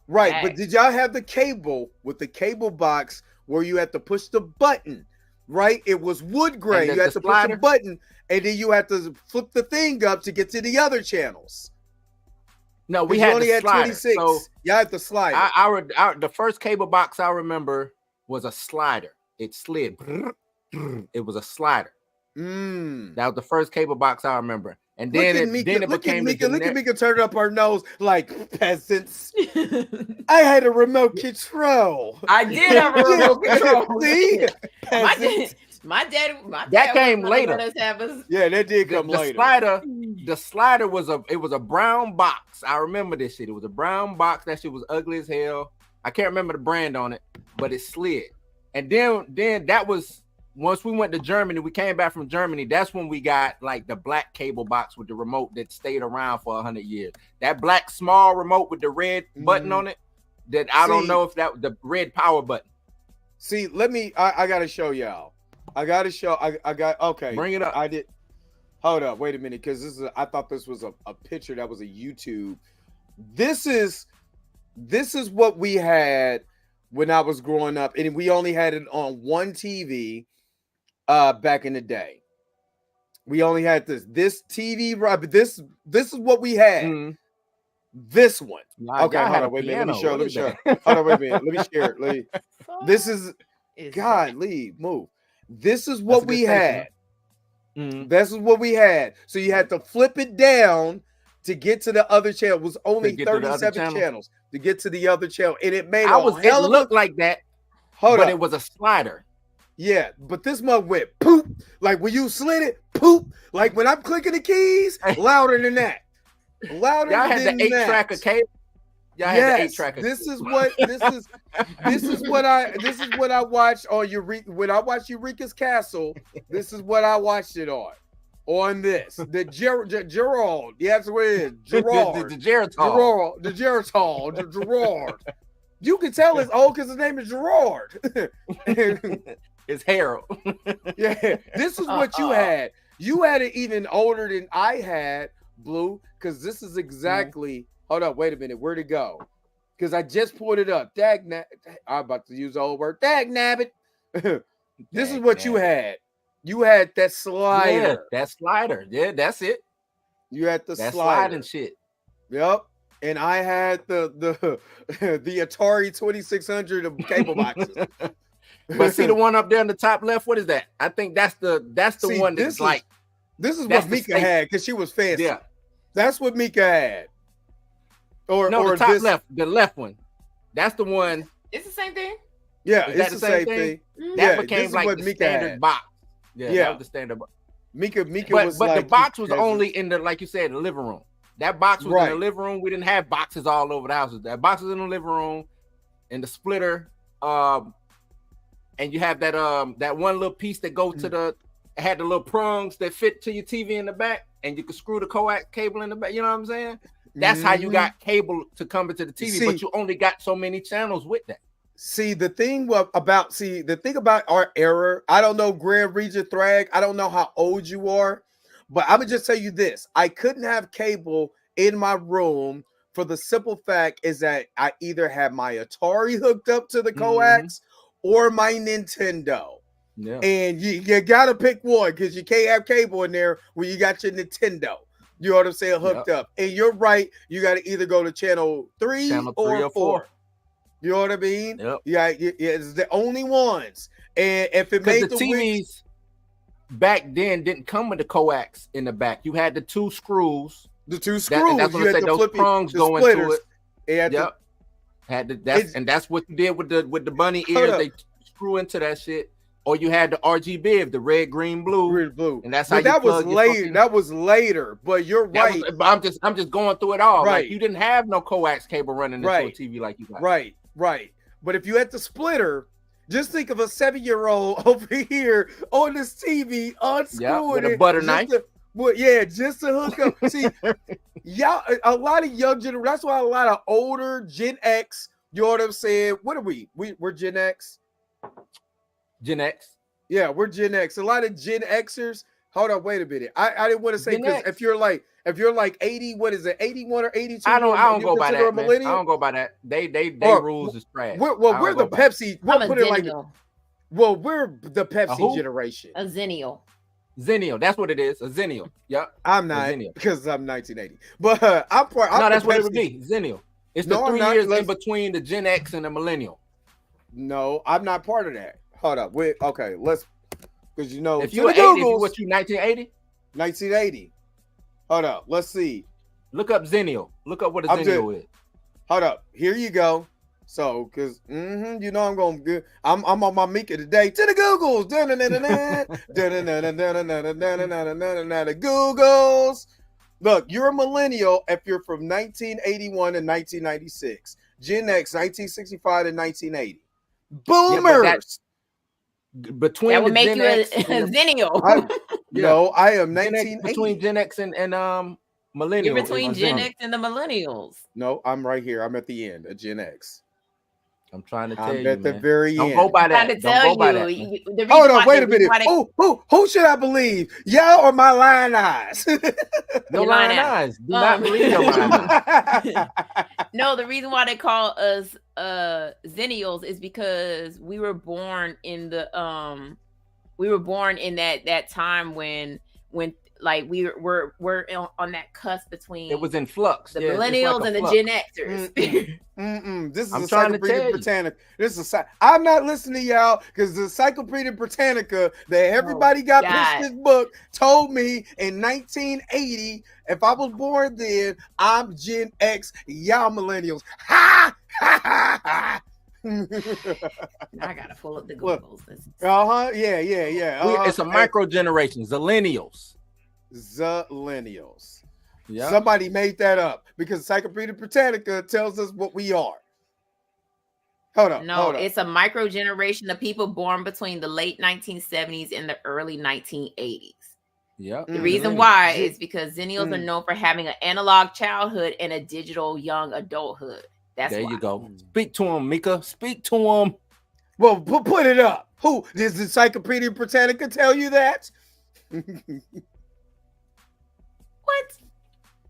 Right, but Facts. did y'all have the cable with the cable box where you had to push the button? Right, it was wood gray. And You had the to push the slider? button, and then you had to flip the thing up to get to the other channels. No, we 'Cause you had only the had slider. 26. So Y'all had the slider. the first cable box I remember was a slider. It slid. It was a slider. That was the first cable box I remember. And then it became the Look at generic. Mika turn up her nose like peasants. I had a remote control. I did have a remote control. See? My Peasants. dad, my dad, my That dad came wasn't gonna later. let us have us. Yeah, that did The, come the later. slider was a brown box. I remember this shit. It was a brown box. That shit was ugly as hell. I can't remember the brand on it, but it slid. And then that was once we went to Germany. We came back from Germany. That's when we got like the black cable box with the remote that stayed around for 100 years. That black small remote with the red button on it. That I don't See- know if that the red power button. See, I gotta show y'all. I got okay. Bring it up. I did. Hold up, wait a minute, because I thought this was a picture that was a YouTube. This is what we had when I was growing up, and we only had it on one TV back in the day. We only had this TV, right? But this is what we had. Mhm. This one. Y'all- Okay, y'all hold had on, a wait a minute. Let me piano. show. What Let me is show. that? Hold on, wait a minute. Let me share it. Let me, this is Is God, leave, move. This is what a we good had. station, This is what we had. So you had to flip it down to get to the other channel. It was only 37 channels to get to the other channel, and it made it looked like that. But it was a slider. Yeah, but this mug went poop. Like when you slid it, poop. Like when I'm clicking the keys, louder than that. Louder Y'all than had the 8-tracker cable. Y'all had the 8-tracker. This is what I watched on Eureka. When I watched Eureka's Castle, this is what I watched it on. On this, the Gerald, yeah, that's what it is. Gerard, the Geritol. the Gerard. You can tell it's old because his name is Gerard. It's Harold. Yeah, this is what you had. You had it even older than I had, Blue, because this is exactly. Hold up, wait a minute. Where'd it go? Because I just pulled it up. I'm about to use the old word. Dag nabbit. This is what you had. You had that slider. Yeah, that slider. Yeah, that's it. You had the sliding shit. Yep. And I had the Atari 2600 of cable boxes. But see the one up there in the top left. What is that? I think that's the one that's like. This is what Mika had because she was fancy. Yeah, that's what Mika had. Or the top left, the left one. That's the one. It's the same thing. Yeah, it's the same thing. That became like the standard box. Yeah, that was the standard box. Mika was but like, the box was only in the, like you said, the living room. That box was in the living room. We didn't have boxes all over the house. That box was in the living room, and the splitter. And you have that one little piece that goes to had the little prongs that fit to your TV in the back, and you could screw the coax cable in the back. You know what I'm saying? That's how you got cable to come into the TV, but you only got so many channels with that. The thing about our era, I don't know, Grand Regent Thrag, I don't know how old you are, but I'm gonna just tell you this: I couldn't have cable in my room for the simple fact is that I either had my Atari hooked up to the coax or my Nintendo. Yeah. And you gotta pick one because you can't have cable in there when you got your Nintendo. You know what I'm saying? Hooked up. And you're right, you gotta either go to channel 3 or 4. You know what I mean? Yep. Yeah, it's the only ones. And if it made the TVs back then didn't come with the coax in the back. You had the two screws. That's what I said. Those prongs go into it. Yep. That's what you did with the bunny ears. They screw into that shit. Or you had the RGB, the red, green, blue. And that's how that was later. That was later. But you're right. I'm just going through it all. Right. Like, you didn't have no coax cable running into a TV like you got. Right. But if you had the splitter, just think of a 7-year-old over here on this TV unscrewing with a butter knife. Just to hook up. See, y'all, a lot of young generation. That's why a lot of older Gen X. You know what I'm saying? What are we? We're Gen X. Gen X. Yeah, we're Gen X. A lot of Gen Xers. Hold on, wait a minute. I didn't want to say because if you're like 80, what is it, 81 or 82? I don't go by that. Man. I don't go by that. They rules is trash. We're the Pepsi. We'll put it like. Well, we're the Pepsi generation. A Zennial. Zennial, that's what it is. A Zennial. Yep. I'm not because I'm 1980. But I'm that's what it would be. Zennial. It's the 3 years in between the Gen X and the Millennial. No, I'm not part of that. Hold up. Let's because if you're 80, you 1980? 1980. Hold up. Let's see. Look up Zennial. Look up what a Zennial is. Hold up. Here you go. So, because you know I'm going good. I'm on my Mika today. To the Googles. The Googles. Look, you're a millennial if you're from 1981 to 1996. Gen X, 1965 to 1980. Boomers. Between that would make Gen you X a Zennial. No, I am 1980. Between Gen X and millennials. You're between Gen X and the millennials. No, I'm right here. I'm at the end of Gen X. I'm trying to tell you, at the very end. Don't go by that. I'm trying to tell you. Hold on, wait a minute. Who should I believe? Y'all or my lying eyes? Your lying eyes. Do not believe your lying eyes. No, the reason why they call us Zennials is because we were born in the that time when like we're on that cusp between It was in flux. the Yeah, it's like millennials a and the flux. Gen Xers. This is I'm a trying to Encyclopedia tell you. Britannica. This is I'm not listening to y'all because the Encyclopedia Britannica that everybody got God. pushed this book told me in 1980, if I was born then, I'm Gen X, y'all millennials. Ha ha ha ha. I gotta pull up the Googles. Yeah. It's a micro generation, Zillennials. Zillennials. Yeah. Somebody made that up because Encyclopedia Britannica tells us what we are. Hold up. It's a micro generation of people born between the late 1970s and the early 1980s. Yeah. The reason why is because Zennials are known for having an analog childhood and a digital young adulthood. That's there why. you go. Speak to him, Mika. Speak to him. Well, put it up. Who does Encyclopedia Britannica tell you that? What?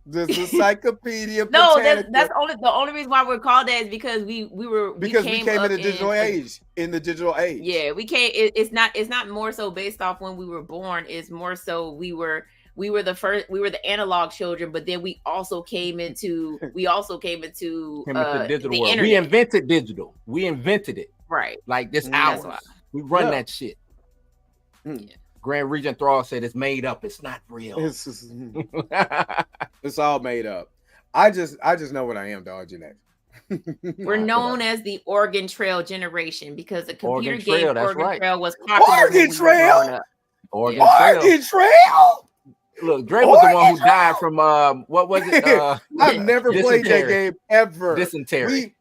This Encyclopedia No, Britannica. that's the only reason why we're called that is because we came in up the digital age. In the digital age. Yeah, we came. It's not more so based off when we were born. It's more so we were the analog children, but then we also came into digital the world. internet. We invented digital. We invented it. Right. Like this That's hour. why. We run that shit. Grand Regent Thrall said it's made up. It's not real. It's all made up. I just know what I am, dog. Gen X. We're known as the Oregon Trail generation because the computer Oregon Trail, game that's Oregon right. Trail was popular. Oregon Trail? Oregon Trail. Oregon Trail? Look, Dre was the one who died from what was it? I've never played that game ever. Dysentery.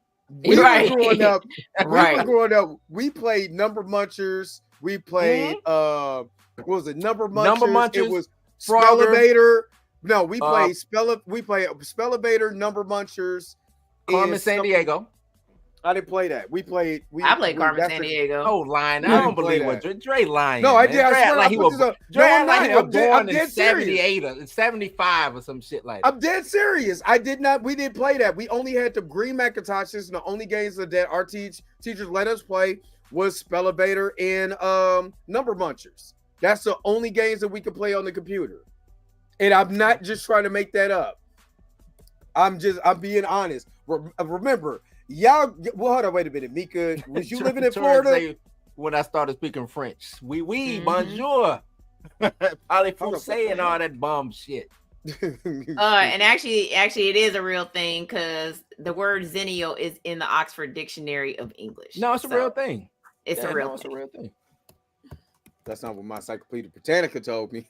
We Right. were growing up. Right. We played Number Munchers. We played what was it? Number Munchers. Number Munchers, It was Frogger. Spellabator. No, we played Spellabator, Number Munchers. Carmen San Diego. I didn't play that. I played Carmen San Diego. Oh, lying. I Yeah, don't play believe what that. Dre lying. No, I man. did. I Dre swear act like I he put was, this up. Dre No, act I'm like he not. was born I'm in dead serious. 78 or 75 or some shit like that. I'm dead serious. I did not. We didn't play that. We only had the green Macintoshes, and the only games that our teachers let us play was Spellabator and Number Munchers. That's the only games that we could play on the computer. And I'm not just trying to make that up. I'm being honest. Remember, y'all. Well, hold on. Wait a minute, Mika. Was you living in Florida? When I started speaking French, bonjour, parlez-vous and all that bum shit. And actually, it is a real thing because the word Zennial is in the Oxford Dictionary of English. No, it's a real thing. It's a real thing. That's not what my Encyclopedia Britannica told me.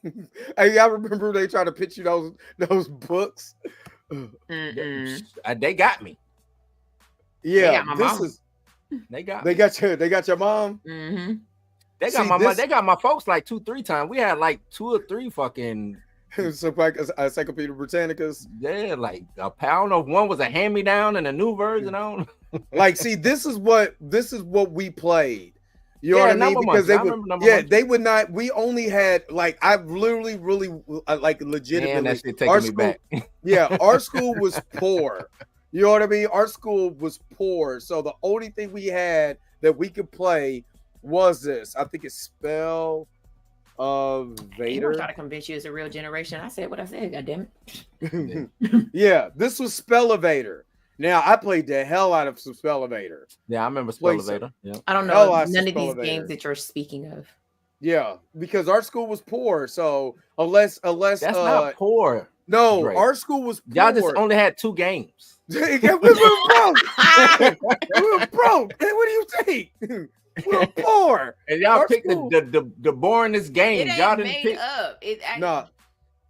Hey, I remember they tried to pitch you those books. They got me. Yeah, They got your mom. Mm-hmm. They got my mom. They got my folks like 2-3 times. We had like 2 or 3 fucking. So like Encyclopedia Britannicas. Yeah, like a pound of one was a hand me down and a new version on. Like, see, this is what we played. You know what I mean? Because they would not. We only had like I've literally really like legitimately. Man, that shit taking me back. Yeah, our school was poor. You know what I mean? Our school was poor, so the only thing we had that we could play was this. I think it's Spell of Vader. Trying to convince you it's a real generation. I said what I said. God damn it. Yeah, this was Spell of Vader. Now I played the hell out of some Spell of Vader. Yeah, I remember Spell of Vader. Yeah. I don't know none of these games that you're speaking of. Yeah, because our school was poor. So unless that's not poor. No, Drake. Our school was poor. Y'all just only had 2 games. we were broke. We were broke. Hey, what do you think? We were poor. And y'all picked the boringest games. Y'all didn't pick up.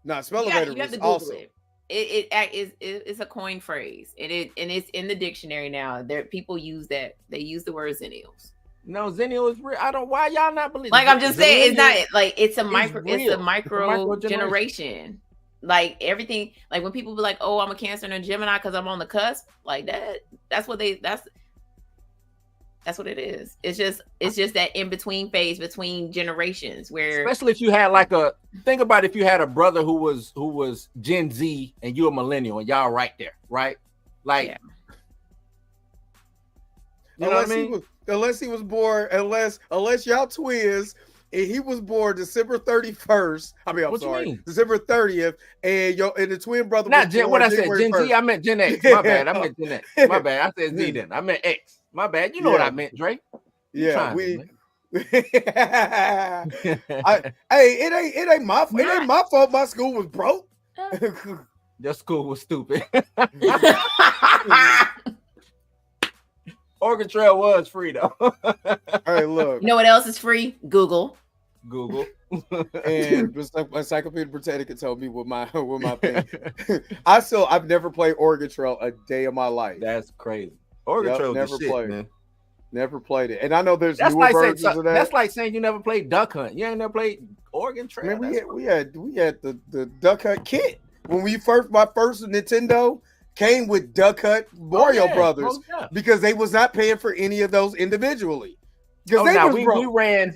No, Spell of Vader was awesome. It's a coin phrase, and it's in the dictionary now. There people use that. They use the word Zennials. No, Zennial is real. I don't. Why y'all not believe? Like I'm just saying, it's not like it's a micro micro generation. Like everything, like when people be like, "Oh, I'm a Cancer and a Gemini because I'm on the cusp," like that. That's what it is. It's just that in between phase between generations where, especially if you had think about if you had a brother who was Gen Z and you a millennial and y'all right there, right? Like, yeah. You know what I mean? Unless he was born, unless y'all twins and he was born December 31st. I mean, I'm What you sorry, mean? December 30th, and the twin brother Not was Gen. born What I said, January Gen Z. 1st. I meant Gen X. My bad. I meant Gen X. My bad. I said Z then. I meant X. My bad. You know what I meant, Dre. Yeah, we. Hey, it ain't my fault. My school was broke. Your school was stupid. Oregon Trail was free though. Hey, look. You know what else is free? Google. And Encyclopedia Britannica told me what my thing. I've never played Oregon Trail a day of my life. That's crazy. Oregon Trail never shit, played. Man. Never played it, and I know there's that's newer like versions of that. That's like saying you never played Duck Hunt. You ain't never played Oregon Trail. Man, we had the Duck Hunt kit when my first Nintendo came with Duck Hunt Mario Brothers because they was not paying for any of those individually. Because we ran.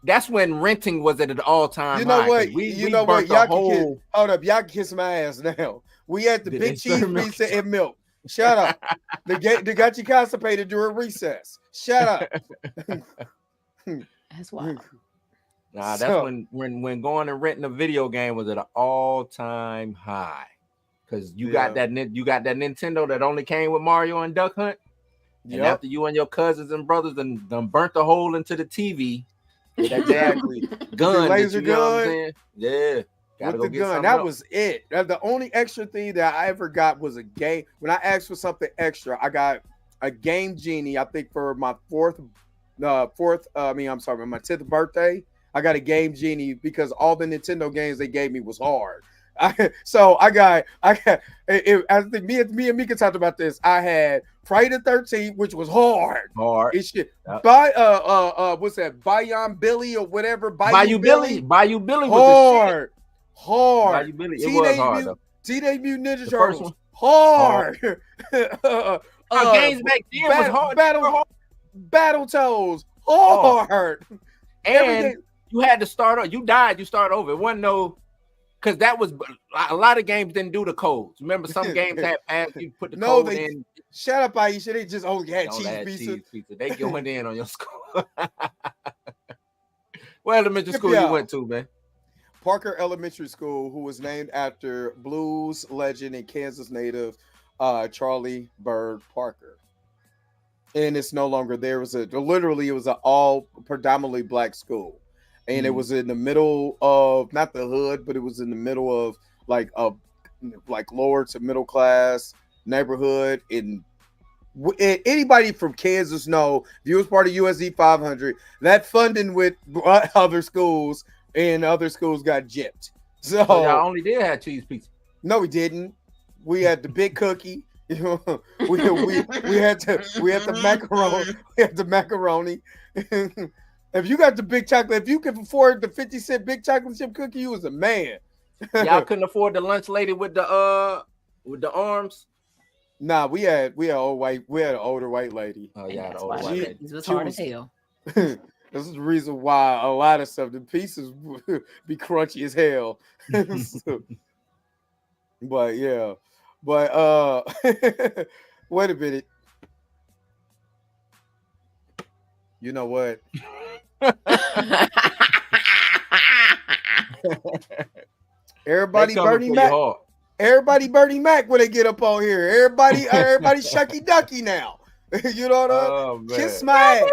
That's when renting was at an all-time. You know high, what? We know what? Y'all hold up, y'all can kiss my ass now. We had the big cheese pizza and milk. Shut up. They got you constipated during recess. Shut up. That's wild. Nah, that's when going and renting a video game was at an all-time high. Because you got that Nintendo that only came with Mario and Duck Hunt. And after you and your cousins and brothers done burnt the hole into the TV with that exactly gun, laser gun. Know what I'm saying? Yeah. With the gun, that was it. The only extra thing that I ever got was a game. When I asked for something extra, I got a Game Genie. I think for my my 10th birthday, I got a Game Genie because all the Nintendo games they gave me was hard. I think me and Mika talked about this. I had Friday the 13th, which was hard. It's shit. What's that? Bayon Billy or whatever. Bayou Billy was hard. Bayou Billy, it was hard. Teenage Mutant Ninja Turtles. Hard. Games back then was hard. Battletoads. Hard. And you had to start over. You died. You start over. It wasn't no. Because that was a lot of games didn't do the codes. Remember, some games had asked you put the code in. Shut up, Aisha. They just only had cheese pizza. They going in on your score. What elementary school you went to, man? Parker Elementary School, who was named after blues legend and Kansas native Charlie Bird Parker. And it's no longer there. It was an all predominantly black school. And it was in the middle of not the hood, but it was in the middle of like lower to middle class neighborhood. And anybody from Kansas know if you was part of USD 500, that funding with other schools and other schools got gypped. So y'all only did have cheese pizza. No, we didn't. We had the big cookie. we had the macaroni. We had the macaroni. If you got the big chocolate, if you could afford the 50-cent big chocolate chip cookie, you was a man. Y'all couldn't afford the lunch lady with the arms. Nah, we had an older white lady. Oh yeah, the older white lady. It was hard as hell. This is the reason why a lot of stuff, the pieces be crunchy as hell. But yeah. But wait a minute. You know what? Everybody Bernie Mac. Everybody Bernie Mac when they get up on here. Everybody shucky ducky now. You know what I mean? Kiss my ass.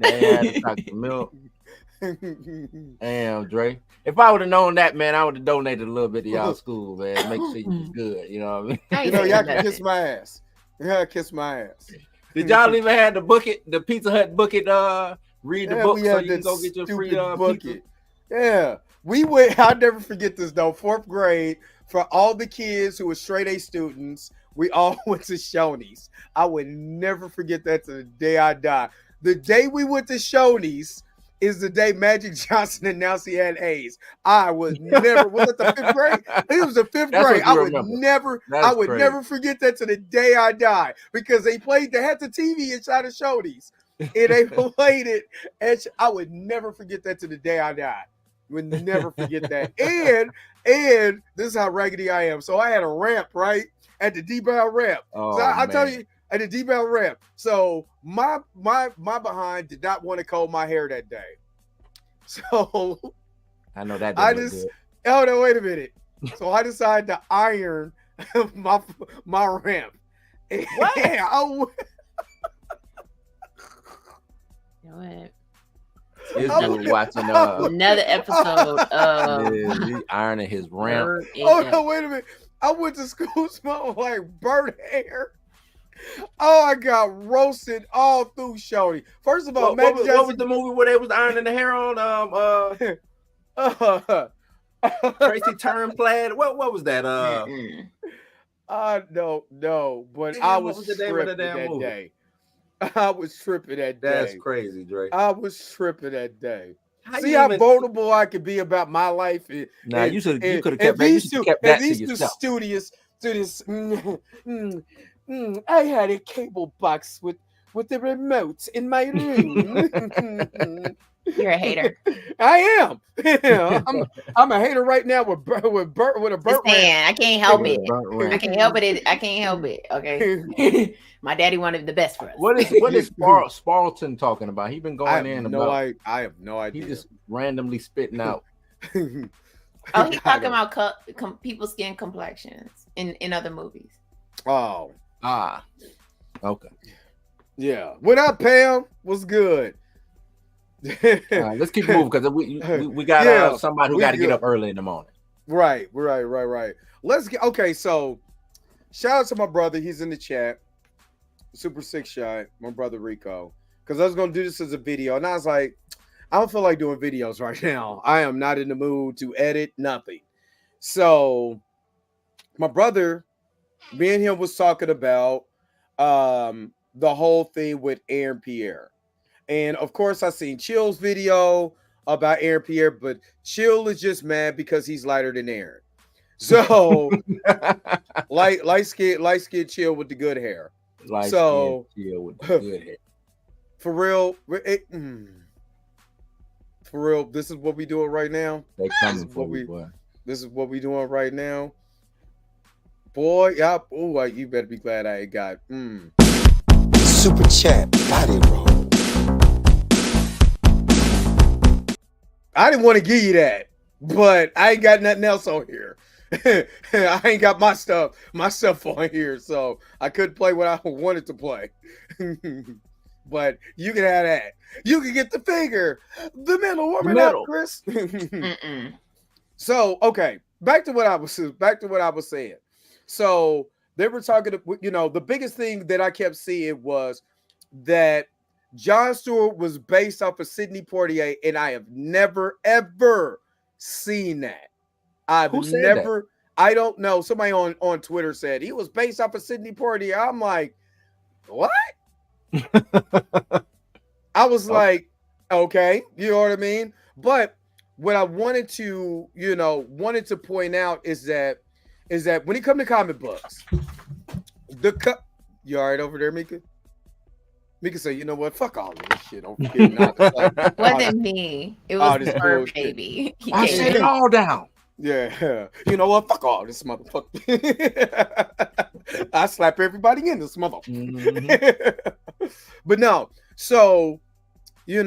They had chocolate milk. Damn, Dre. If I would have known that, man, I would have donated a little bit to y'all school, man. Make sure you was good. You know what I mean? Y'all can kiss my ass. Y'all kiss my ass. Did y'all even have the Pizza Hut bucket? Read the book so you can go get your free bucket. Pizza? Yeah, we went. I'll never forget this though. 4th grade, for all the kids who were straight A students, we all went to Shoney's. I would never forget that to the day I die. The day we went to Shoney's is the day Magic Johnson announced he had AIDS. I was never. Was it the 5th grade? It was the 5th grade. I would never forget that to the day I die because they had the TV inside of Shoney's and they played it. And I would never forget that to the day I die. Would never forget that. And this is how raggedy I am. So I had a ramp right at the D-Bound ramp. Oh, so I tell you. At the D-Bound ramp. So my behind did not want to comb my hair that day. So I know that I didn't look just good. oh no, wait a minute. So I decided to iron my ramp. What? I, You know what? This I dude would- watching Another episode of he ironing his ramp. Bird oh and no, wait a minute. I went to school smelling like burnt hair. Oh, I got roasted all through Shorty. First of all, What imagine was the movie where they was ironing the hair on? Tracy Turnblad. What was that? Mm-mm. no, but Damn, I what was was the name of the tripping damn that movie? day. I was tripping that day. That's crazy, Dre. I was tripping that day. How See you how even- vulnerable I could be about my life. Nah, you could have kept and that. You these should two, have kept and that to these two yourself. studious, I had a cable box with the remote in my room. You're a hater. I am. I'm a hater right now with a burnt Just saying, I can't help With it. a burnt ramp. I can't help it. I can't help it. Okay. My daddy wanted the best for us. What is Sparleton talking about? He been I going have in no about. I have no He idea. just randomly spitting out. Oh, he's I talking don't- about people's skin complexions in other movies. Oh, Okay. yeah. What up, Pam? What's good? Let's keep moving because we got Yeah, somebody who we got to get good. up early in the morning. Right. Let's get okay. So, shout out to my brother. He's in the chat. Super Six Shot, my brother Rico. Because I was gonna do this as a video, and I was like, I don't feel like doing videos right now. I am not in the mood to edit nothing. So, my brother, me and him was talking about the whole thing with Aaron Pierre. And of course, I seen Chill's video about Aaron Pierre, but Chill is just mad because he's lighter than Aaron. So, light skin Chill with the good hair. Like So- with the good hair. For real, for real, this is what we doing right now. They coming what for we- you, boy. This is what we doing right now. Boy, yeah. Oh, you better be glad I ain't got. Super chat body roll. I didn't want to give you that, but I ain't got nothing else on here. I ain't got my stuff on here, so I couldn't play what I wanted to play. But you can have that. You can get the figure, the middle warming up, Chris. Mm-mm. So okay, back to what I was saying. So they were talking. The biggest thing that I kept seeing was that Jon Stewart was based off of Sidney Poitier, and I have never ever seen that. Who said that? I don't know. Somebody on Twitter said he was based off of Sidney Poitier. I'm like, what? I was like, okay, you know what I mean? But what I wanted to point out is that when it comes to comic books, you all right over there, Mika? Mika said, you know what? Fuck all of this shit. Don't forget not to Wasn't me. It Oh, was this her bullshit. baby. He I came said in. it all down. Yeah, you know what? Fuck all this motherfucker. I slap everybody in this motherfucker. But no, so I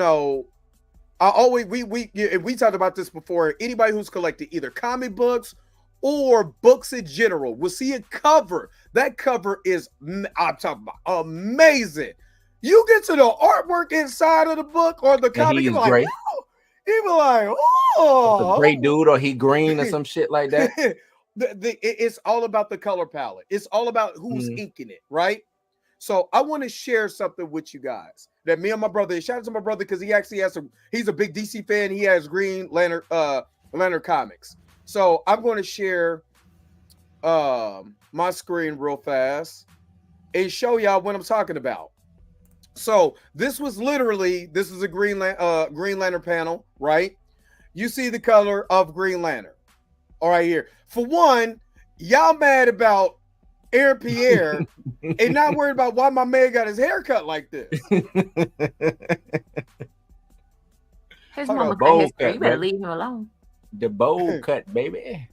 always we talked about this before. Anybody who's collected either comic books or books in general will see a cover. That cover is I'm talking about amazing. You get to the artwork inside of the book or the comic, you're like, great. oh, you be like, oh, A great dude, or he green or some shit like that. It's all about the color palette. It's all about who's inking it, right? So I want to share something with you guys that me and my brother. Shout out to my brother because he actually has he's a big DC fan. He has Green Lantern comics. So I'm going to share my screen real fast and show y'all what I'm talking about. So this is a Green Lantern panel, right? You see the color of Green Lantern. All right, here. For one, y'all mad about Aaron Pierre and not worried about why my man got his hair cut like this. His Hold mama on, cut bowl his hair. cut, You better baby. leave him alone. The bowl cut, baby.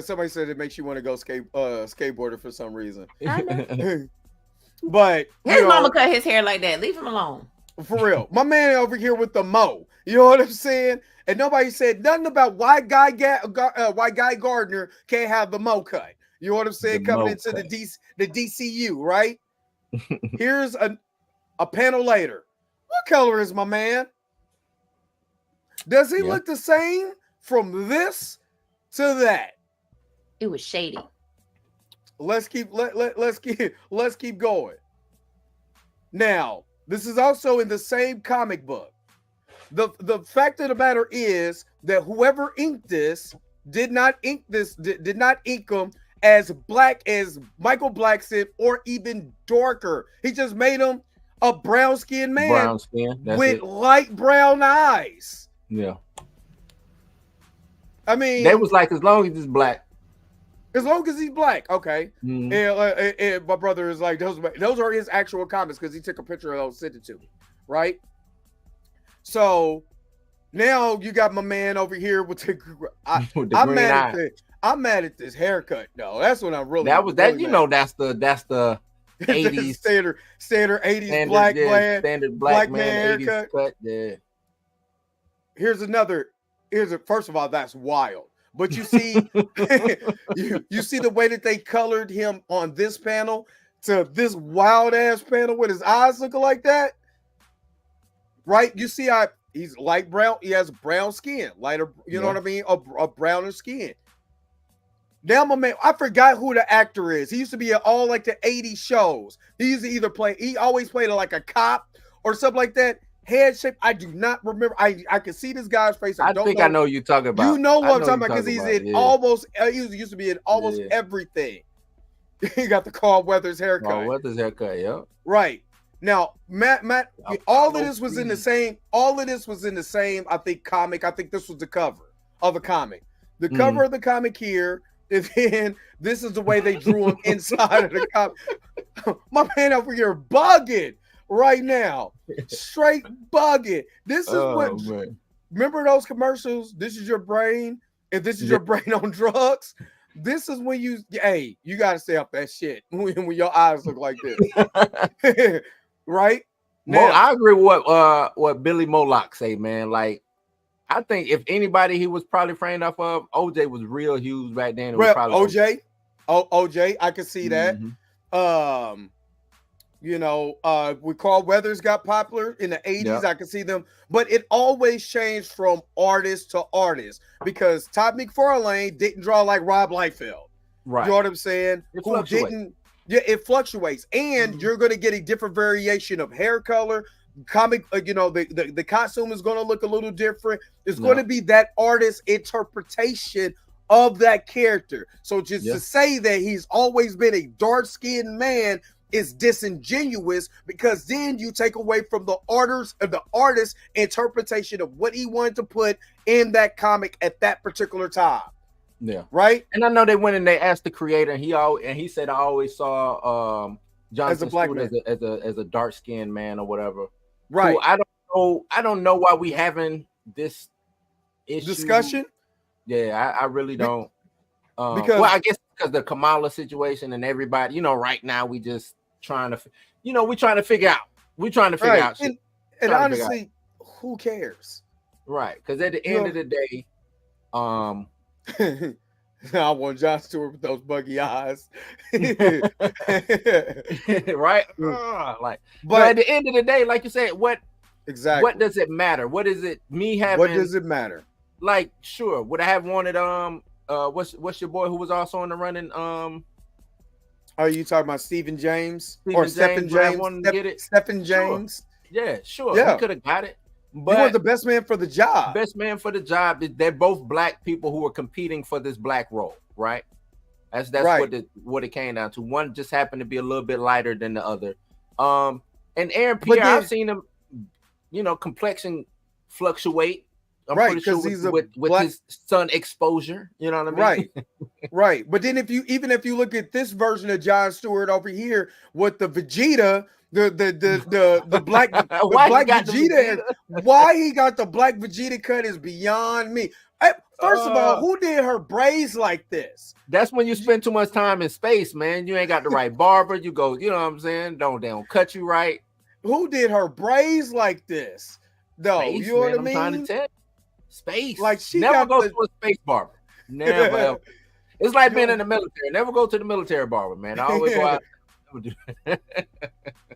Somebody said it makes you want to go skateboarder for some reason. I know. But His mama cut his hair like that. Leave him alone. For real. My man over here with the mo. You know what I'm saying? And nobody said nothing about why Guy Gardner can't have the mo cut. You know what I'm saying? The Coming mo into cut. the DCU, right? Here's a panel later. What color is my man? Does he look the same from this to that? It was shady. Let's keep going. Now, this is also in the same comic book. The fact of the matter is that whoever inked this did not ink him as black as Michael Blacksett or even darker. He just made him a brown-skinned man with light brown eyes. Yeah. I mean, they was like, as long as he's black. As long as he's black, okay. And my brother is like, those are his actual comments because he took a picture of those, sent it to me, right? So now you got my man over here with the I'm mad at this haircut, though. That's what I'm really. That was really that. You mad. know, that's the 80s standard 80s black man, standard black man haircut. 80s cut. Yeah. First of all, that's wild. But you see, you see the way that they colored him on this panel to this wild ass panel with his eyes looking like that, right? You see how he's light brown. He has brown skin, lighter. You know what I mean? A browner skin. Now, my man, I forgot who the actor is. He used to be in all like the 80s shows. He used to either play. He always played like a cop or something like that. Head shape, I do not remember. I can see this guy's face. I think I know what you're talking about. You know what I'm talking about because he's in almost. He used to be in almost everything. He got the Carl Weathers haircut. Carl Weathers haircut, yeah. Right now, Matt. All of this was in the same. All of this was in the same. I think comic. I think this was the cover of the comic. The cover of the comic here. And then this is the way they drew him inside of the comic. My man over here bugging right now, straight bugging. This is what. Man. Remember those commercials? This is your brain, and this is your brain on drugs. This is when you got to stay off that shit when your eyes look like this, right? Now, I agree with what Billy Moloch say, man. Like, I think if anybody he was probably framed off of, OJ was real huge back then. OJ, I could see that. You know, when Carl Weathers got popular in the 80s, I could see them, but it always changed from artist to artist because Todd McFarlane didn't draw like Rob Liefeld. Right. You know what I'm saying? It fluctuates. And you're going to get a different variation of hair color. The costume is going to look a little different. It's going to be that artist's interpretation of that character. So just to say that he's always been a dark-skinned man is disingenuous because then you take away from the artist's interpretation of what he wanted to put in that comic at that particular time. Yeah. Right. And I know they went and they asked the creator, and he said, I always saw Jonathan Stewart as a dark-skinned man or whatever. Right. So I don't know why we having this issue. Discussion. Yeah, I really don't. Because I guess because the Kamala situation and everybody, right now we just trying to, we're trying to figure out. We're trying to figure out. And honestly, who cares? Right. Because at the end of the day, I want Jon Stewart with those buggy eyes. Right? But at the end of the day, like you said, what does it matter? What is it? What does it matter? Like, sure, would I have wanted what's your boy who was also on the running? Are you talking about Stephen James or Stephen James? Stephen James. Sure. Yeah, sure. Yeah. He could have got it. But he was the best man for the job. Best man for the job. They're both black people who are competing for this black role, right? That's right. what it came down to. One just happened to be a little bit lighter than the other. And Aaron Pierre, I've seen him, complexion fluctuate. I'm pretty sure with his sun exposure, you know what I mean? Right, right. But then if you look at this version of Jon Stewart over here with the Vegeta, the black Vegeta, why he got the black Vegeta cut is beyond me. First of all, who did her braids like this? That's when you spend too much time in space, man. You ain't got the right barber. You go, you know what I'm saying? They don't cut you right. who did her braids like this? No, Space, you know man, what I I'm mean? trying to tell you. Space. Like, she never got go the- to a space barber. Never. Ever. It's like being in the military. Never go to the military barber, man. I always go out.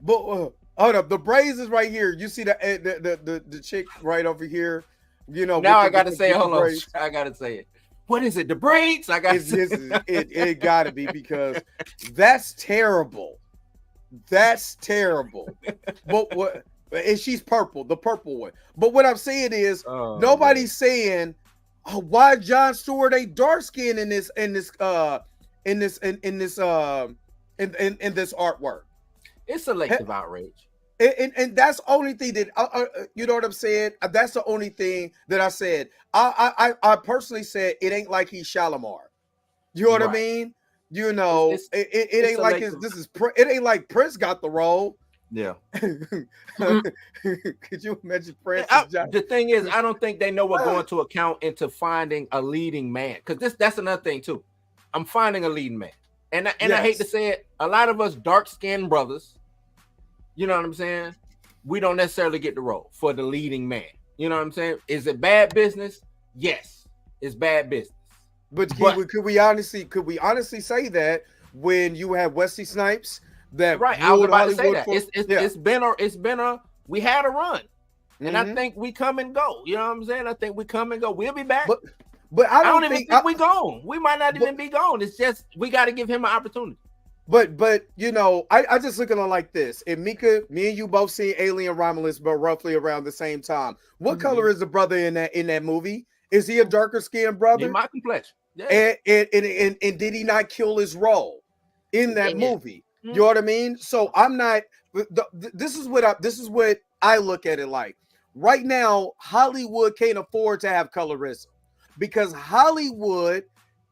But hold up, the braids is right here. You see the chick right over here. You know. Now with I gotta with say, hold on. braids. I gotta say it. What is it? The braids? I gotta say It gotta be, because that's terrible. That's terrible. But what? And she's purple, the purple one. But what I'm saying is, nobody's saying, oh, why John Stewart ain't dark skinned in this artwork. It's selective outrage. And that's the only thing that you know what I'm saying. That's the only thing that I said. I personally said it ain't like he's Shalimar. You know what I mean? You know, it ain't like it ain't like Prince got the role. Yeah. Could you imagine Prince? The thing is, I don't think they know what going to account into finding a leading man, because that's another thing too. I'm finding a leading man, and I hate to say it, a lot of us dark-skinned brothers, you know what I'm saying, we don't necessarily get the role for the leading man. You know what I'm saying? Is it bad business? Yes, it's bad business. But could we honestly say that when you have Wesley Snipes? That right, I was about to say that it's been a we had a run, and Mm-hmm. I think we come and go. You know what I'm saying? I think we come and go. We'll be back, but I don't even think we gone. We might not even be gone. It's just we got to give him an opportunity. But you know, I just look at it like this. And Mika, me and you both seen Alien Romulus, but roughly around the same time. What color is the brother in that movie? Is he a darker skinned brother? In my complexion, yeah. And did he not kill his role in that movie? You know what I mean? So I'm not. This is what I look at it like. Right now, Hollywood can't afford to have colorism, because Hollywood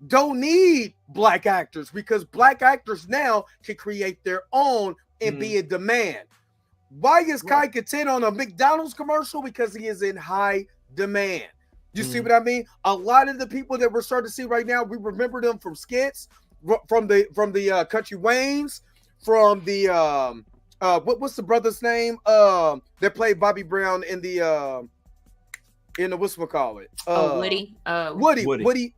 don't need black actors, because black actors now can create their own and be in demand. Why is Kai Content on a McDonald's commercial? Because he is in high demand. You see what I mean? A lot of the people that we're starting to see right now, we remember them from skits, from the Country Waynes, from the what's the brother's name that played Bobby Brown in the whatchamacallit? Woody.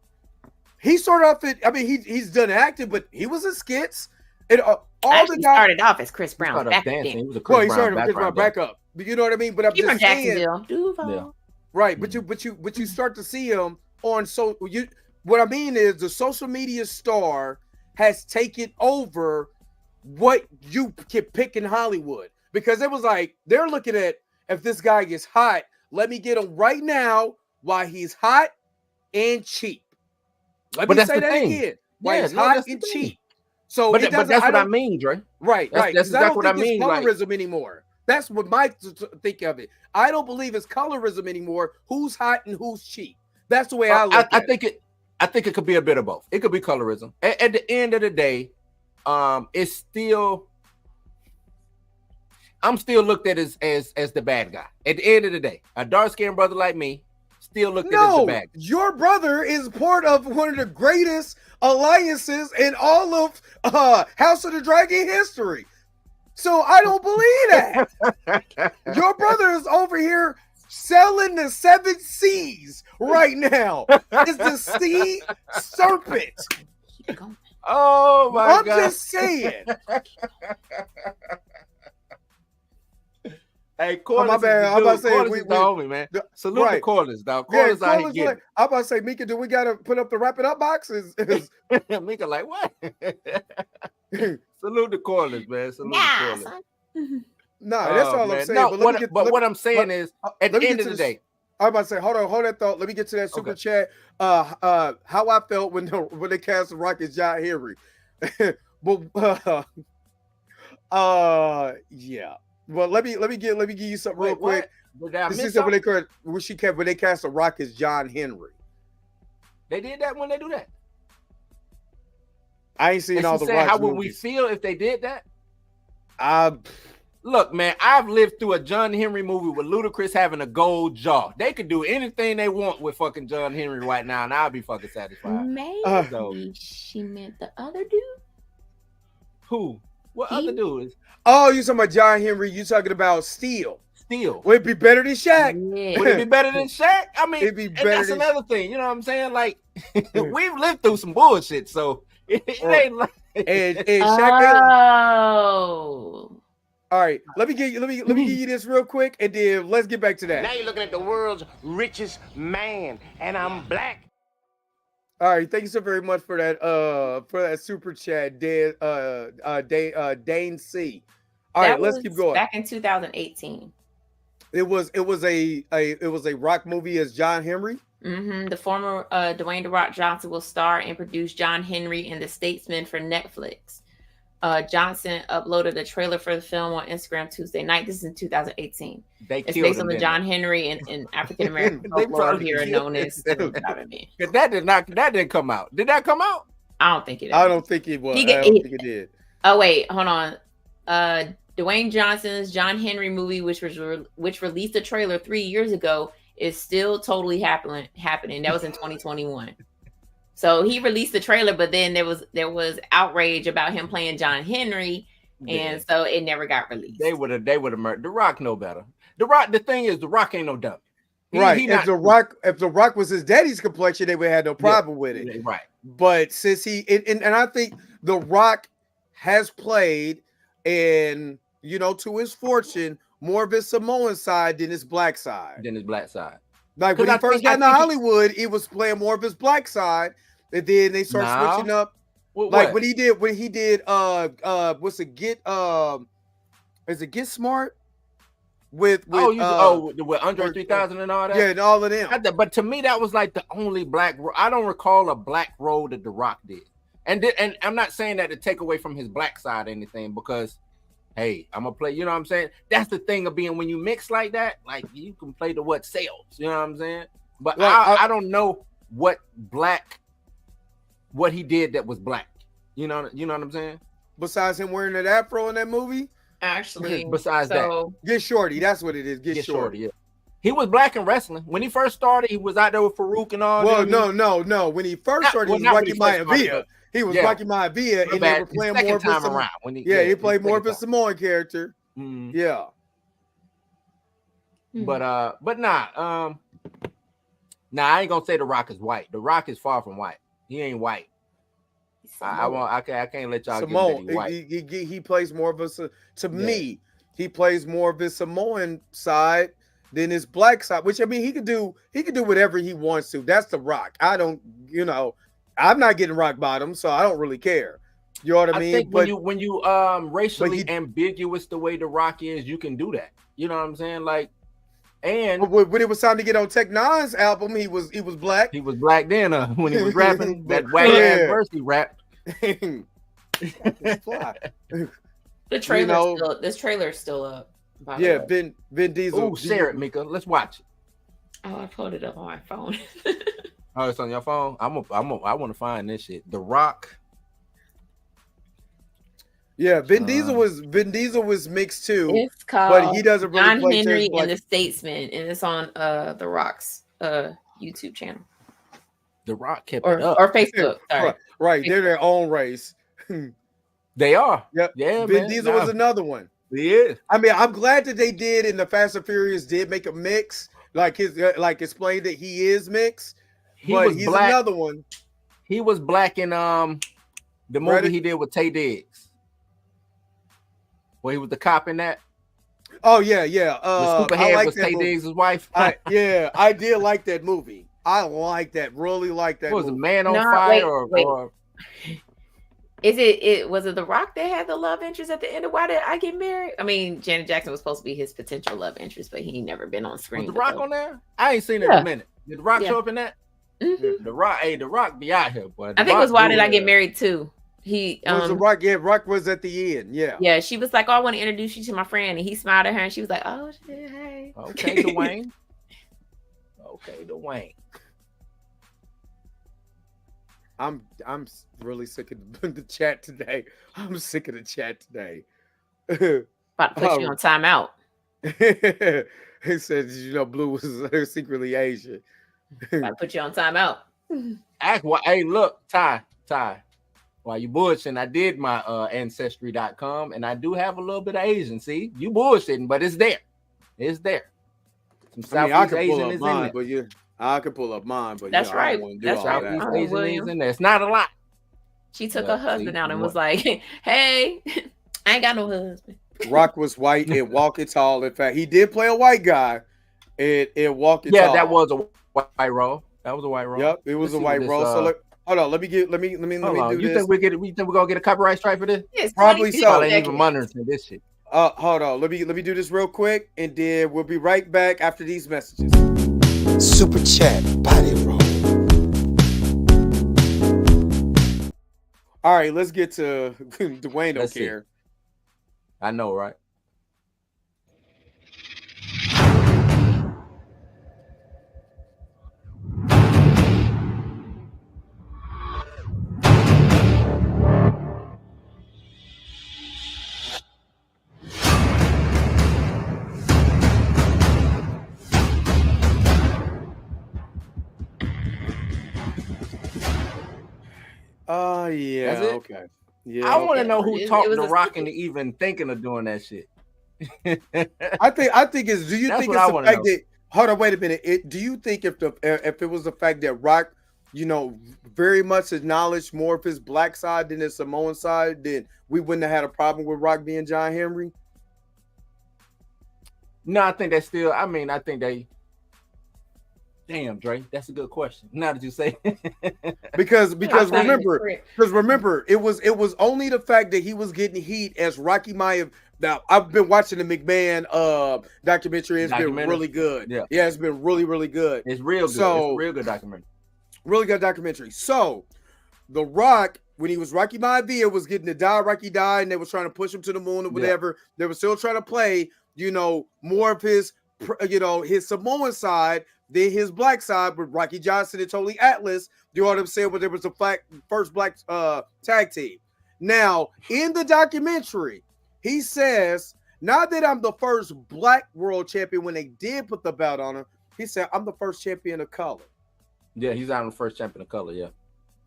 He started off at, I mean, he's done acting, but he was in skits. And all the guys started off as Chris Brown. He started with Chris Brown backup. You know what I mean? But I'm He's just from saying, Jacksonville. right? But you start to see him on what I mean is the social media star has taken over what you can pick in Hollywood, because it was like they're looking at, if this guy is hot, let me get him right now while he's hot and cheap. Let me say that again. While he's hot and cheap. So but that's what I mean, Dre. Right. That's exactly what I mean. It's colorism anymore. That's what my think of it. I don't believe it's colorism anymore. Who's hot and who's cheap? That's the way I look at it. I think it could be a bit of both. It could be colorism. At the end of the day, it's still, I'm still looked at as the bad guy. At the end of the day, a dark-skinned brother like me still looked at as the bad guy. Your brother is part of one of the greatest alliances in all of House of the Dragon history. So I don't believe that. Your brother is over here selling the 7 C's right now. It's the sea serpent. Oh my God. I'm just saying. Hey, Corliss, my bad. I'm about to say Corliss is the homie, man. Salute to Corliss, dog. Corliss out here getting. I'm about to say, Mika, do we gotta put up the wrap it up boxes? Mika, like what? Salute to Corliss, man. Salute to Corliss. No, that's all I'm saying. No, but what I'm saying is, at the end of the day, I'm about to say, hold that thought. Let me get to that super chat. How I felt when they cast the Rockets John Henry. But yeah. Well, let me give you something real quick. This is when they cast the Rockets John Henry. They did that when they do that. I ain't seen all the Rockets. How would we feel if they did that? Look, man, I've lived through a John Henry movie with Ludacris having a gold jaw. They could do anything they want with fucking John Henry right now, and I'll be fucking satisfied. Maybe she meant the other dude. Who? What other dudes? Oh, you talking about John Henry? You talking about Steel? Steel. Would it be better than Shaq? Yeah. Would it be better than Shaq? I mean, It'd be and better that's than another thing. You know what I'm saying? Like, we've lived through some bullshit, so it ain't like. And Shaq. Oh. All right, let me give you this real quick, and then let's get back to that. Now you're looking at the world's richest man, and I'm black. All right, thank you so very much for that super chat, Dane C. All right, let's keep going. Back in 2018. It was a rock movie as John Henry. The former Dwayne "The Rock" Johnson will star and produce John Henry in The Statesman for Netflix. Johnson uploaded a trailer for the film on Instagram Tuesday night. This is in 2018. It's based on the John Henry and African American folklore hero known as that didn't come out. Did that come out? I don't think it. I don't think it was. I don't think it did. Oh wait, hold on. Dwayne Johnson's John Henry movie, which released a trailer 3 years ago, is still totally happening. That was in 2021. So he released the trailer, but then there was outrage about him playing John Henry, and so it never got released. They would have murdered The Rock. No better. The Rock. The thing is, The Rock ain't no dummy. If The Rock was his daddy's complexion, they would have had no problem with it. Right. But since and I think The Rock has played, and to his fortune, more of his Samoan side than his black side. Like when he first got into Hollywood, he was playing more of his black side, and then they started switching up. Like when he did what's it Get is it Get Smart with Andre 3000 and all that? Yeah, and all of them. But to me, that was like the only black. I don't recall a black role that The Rock did. And I'm not saying that to take away from his black side or anything, because hey, I'm gonna play, you know what I'm saying? That's the thing of being, when you mix like that, like you can play to what sells, you know what I'm saying? But I don't know what he did that was black. You know what I'm saying? Besides him wearing that afro in that movie? Actually, that. Get Shorty, that's what it is. Get Shorty. Yeah. He was black in wrestling. When he first started, he was out there with Farouk and all that. No. When he first started, he was Rocky Maivia. He was Rocky Maivia, and they were playing more of his around. He played more of a Samoan character. Mm. Yeah. But I ain't gonna say The Rock is white. The Rock is far from white. He ain't white. I can't let y'all Samoan. Get white. He plays more of a me. He plays more of his Samoan side than his black side, which I mean he could do whatever he wants to. That's The Rock. I don't, I'm not getting rock bottom, so I don't really care. You know what I mean? Think when you racially ambiguous the way The Rock is, you can do that. You know what I'm saying? Like, and when it was time to get on Tech Nine's album, he was black. He was black then when he was rapping that wack ass verse he rapped. The trailer this trailer is still up. Yeah, Vin Diesel. Oh, share it, Mika. Let's watch it. Oh, I pulled it up on my phone. Oh, it's on your phone. I want to find this shit. The Rock. Yeah, Vin Diesel was mixed too. It's called but he doesn't really John play Henry and the Statesman, and it's on The Rock's YouTube channel. The Rock kept it up. Or Facebook. Sorry. Right. They're their own race. They are. Yep. Yeah, Vin Diesel was another one. He is. I mean, I'm glad that they did in the Fast and Furious did make a mix, like explained that he is mixed. He's black. Another one. He was black in the movie he did with Tay Diggs, where he was the cop in that. Oh yeah. The stupid head was Tay Diggs' wife. I did like that movie. I like that. Really like that. Was movie. A Man on Fire or was it The Rock that had the love interest at the end of Why Did I Get Married? I mean, Janet Jackson was supposed to be his potential love interest, but he ain't never been on screen. Was The Rock on there? I ain't seen it in a minute. Did The Rock show up in that? Mm-hmm. The Rock be out here, boy. I think it was Why Did I Get Married too. He was The Rock. Yeah, Rock was at the end. Yeah. Yeah, she was like, "Oh, I want to introduce you to my friend," and he smiled at her, and she was like, "Oh shit, hey." Okay, Dwayne. I'm really sick of the chat today. I'm sick of the chat today. About to put you on timeout. He said, Blue was secretly Asian. About to put you on timeout. Hey, look, Ty. While you bullshitting, I did my ancestry.com, and I do have a little bit of Asian. See, you bullshitting, but it's there. It's there. Some I mean, I Southeast could pull Asian up is in mine, there. but I could pull up mine, but That's I right. don't want to do That's all right. that. Southeast Asian is William. in there. It's not a lot. She took Yeah, her husband see, out and what? was like, "Hey, I ain't got no husband." Rock was white and walking tall. In fact, he did play a white guy in walking tall. Yeah, that was a white role. That was a white role. Yep, it was Let's a see white what role. this, So hold on, let me do you this. think we think we're gonna get a copyright strike for this? Yes, Probably 20 so. Probably ain't even seconds. monitoring this shit. Hold on, let me do this real quick, and then we'll be right back after these messages. Super chat, body roll. All right, let's get to Dwayne. Don't Let's see. care. I know, right? Yeah, That's it? okay. Yeah, I want to okay. know who It talked was to a Rock secret. into even thinking of doing that shit. I think it's. Do you That's think what it's I the wanna fact know. that? Hold on, wait a minute. Do you think if it was the fact that Rock, very much acknowledged more of his black side than his Samoan side, then we wouldn't have had a problem with Rock being John Henry? No, I think that's still. I mean, I think they. Damn, Dre, that's a good question. Now that you say, Because I think remember, it was only the fact that he was getting heat as Rocky might have. Now I've been watching the McMahon documentary. It's been really good. Yeah. It's been really, really good. it's real good. So- It's a real good documentary. Really good documentary. So, The Rock, when he was Rocky Maivia, was getting to die, Rocky died, and they was trying to push him to the moon or whatever. They were still trying to play, more of his, his Samoan side than his black side with Rocky Johnson and Tony Atlas. You know what I'm saying? But there was the first black tag team. Now, in the documentary, he says, "Not that I'm the first black world champion when they did put the belt on him." He said, "I'm the first champion of color." Yeah, he's on the first champion of color. Yeah,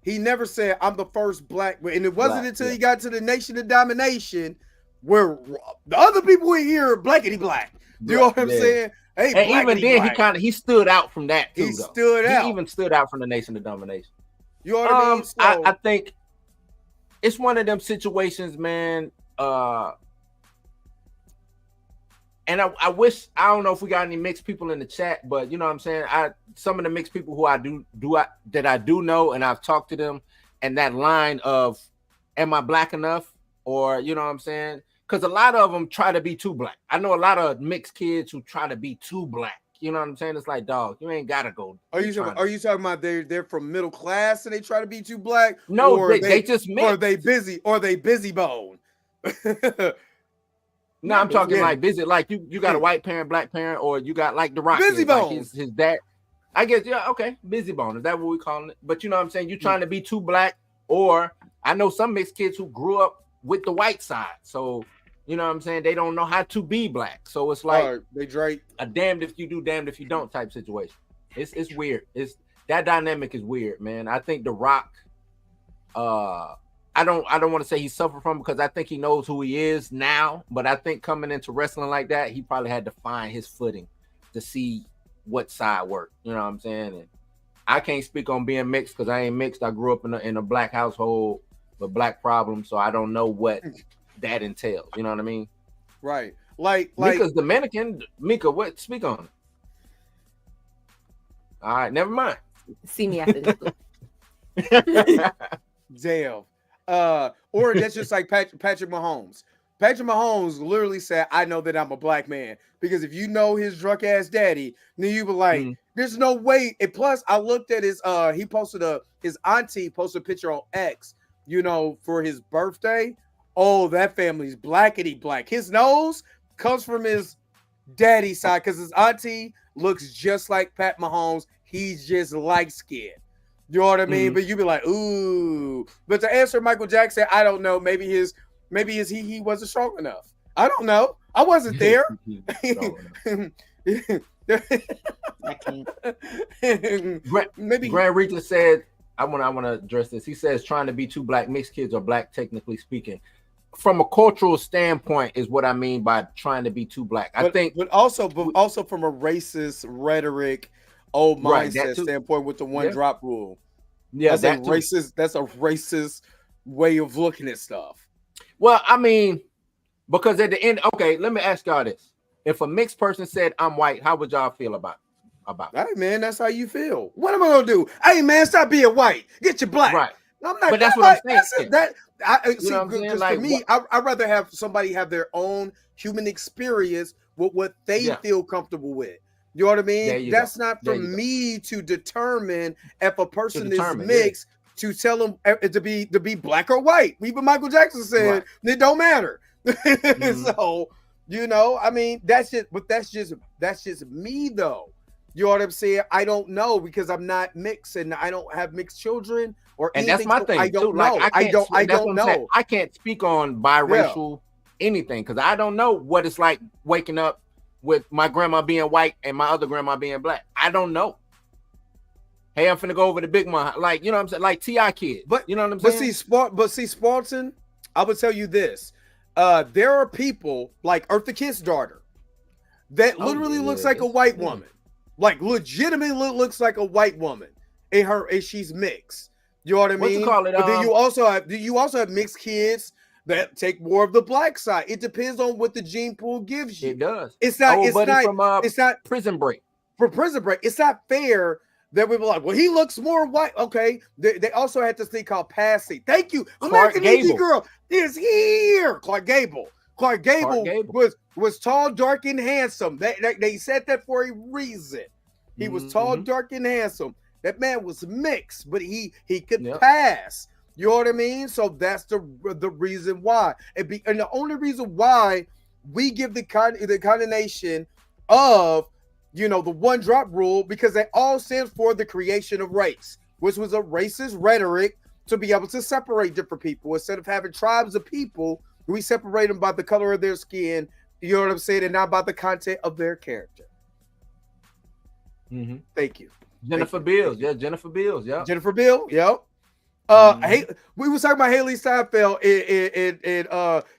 He never said, "I'm the first black," and it wasn't Black, until yeah. he got to the Nation of Domination where the other people in here are blackety black. You know what I'm Yeah. saying? Hey, and even then, he stood out from that too. He though. stood out. He even stood out from the Nation of Domination. You know what I mean? So, I think it's one of them situations, man. And I wish, I don't know if we got any mixed people in the chat, but you know what I'm saying? Some of the mixed people who I do know, and I've talked to them, and that line of, am I black enough? Or, you know what I'm saying? Because a lot of them try to be too black. I know a lot of mixed kids who try to be too black. You know what I'm saying? It's like, dog, you ain't gotta go. are you talking about they're from middle class and they try to be too black? No, or they just mix. Or they busy bone. No, I'm talking Yeah. like busy. Like you got a white parent, black parent, or you got like the Rock. Busy is, like bone. his dad. I guess, yeah, okay, busy bone. Is that what we calling it? But you know what I'm saying? You trying to be too black, or I know some mixed kids who grew up with the white side. So you know what I'm saying? They don't know how to be black. So it's like they Drake. a damned if you do, damned if you don't type situation. It's weird. It's that dynamic is weird, man. I think the Rock, I don't want to say he suffered from, because I think he knows who he is now, but I think coming into wrestling like that, he probably had to find his footing to see what side worked. You know what I'm saying? And I can't speak on being mixed because I ain't mixed. I grew up in a black household with black problems, so I don't know what that entails. You know what I mean? Right. Like Mika's Dominican. Mika, what? Speak on it. All right, never mind. See me after this. damn. Or that's just like Patrick Mahomes. Patrick Mahomes literally said, "I know that I'm a black man," because if you know his drunk ass daddy, then you be like, "There's no way." And plus, I looked at his he posted his auntie posted a picture on X, for his birthday. Oh, that family's blackety black. His nose comes from his daddy's side because his auntie looks just like Pat Mahomes. He's just light skinned. You know what I mean? But you be like, ooh. But to answer Michael Jackson, I don't know. Maybe his he wasn't strong enough. I don't know. I wasn't there. I can't. Maybe Grand Reacher said, I want to address this. He says trying to be two black mixed kids or black, technically speaking. From a cultural standpoint, is what I mean by trying to be too black. I think, but also from a racist rhetoric, old mindset standpoint with the one drop rule. Yeah, that's racist. That's a racist way of looking at stuff. Well, I mean, because at the end, okay, let me ask y'all this: if a mixed person said I'm white, how would y'all feel about it? Hey man, that's how you feel. What am I gonna do? Hey man, stop being white. Get your black. Right. I'm not. But that's what I'm saying. For me, I'd rather have somebody have their own human experience with what they feel comfortable with. You know what I mean? That's not for me to determine if a person is mixed to tell them to be black or white. Even Michael Jackson said it don't matter. So I mean, that's just me though. You know what I'm saying? I don't know because I'm not mixed and I don't have mixed children or anything. And that's my thing. I don't know. Like, I don't know. I can't speak on biracial anything because I don't know what it's like waking up with my grandma being white and my other grandma being black. I don't know. Hey, I'm finna go over to Big Mom. Like, you know what I'm saying? Like T.I. kid. But you know what I'm saying? See, Spartan, I would tell you this. There are people like Eartha Kitt's daughter that literally looks like a white woman. Like legitimately looks like a white woman and she's mixed. You know what I mean? What you call it? But then you also have mixed kids that take more of the black side. It depends on what the gene pool gives you. It does. It's not Prison Break. For Prison Break, it's not fair that we were like, well, he looks more white. Okay. They also had this thing called passing. Thank you. American Indie Girl is here. Clark Gable was tall, dark, and handsome. They said that for a reason. He was tall, dark, and handsome. That man was mixed, but he could pass. You know what I mean? So that's the reason why. And the only reason why we give the condemnation of the one drop rule, because they all stand for the creation of race, which was a racist rhetoric to be able to separate different people. Instead of having tribes of people, we separate them by the color of their skin, you know what I'm saying, and not by the content of their character. Thank you. Jennifer Beals. Yeah, Jennifer Beals. Yeah. Jennifer Beals. Yep. We was talking about Haley Steinfeld and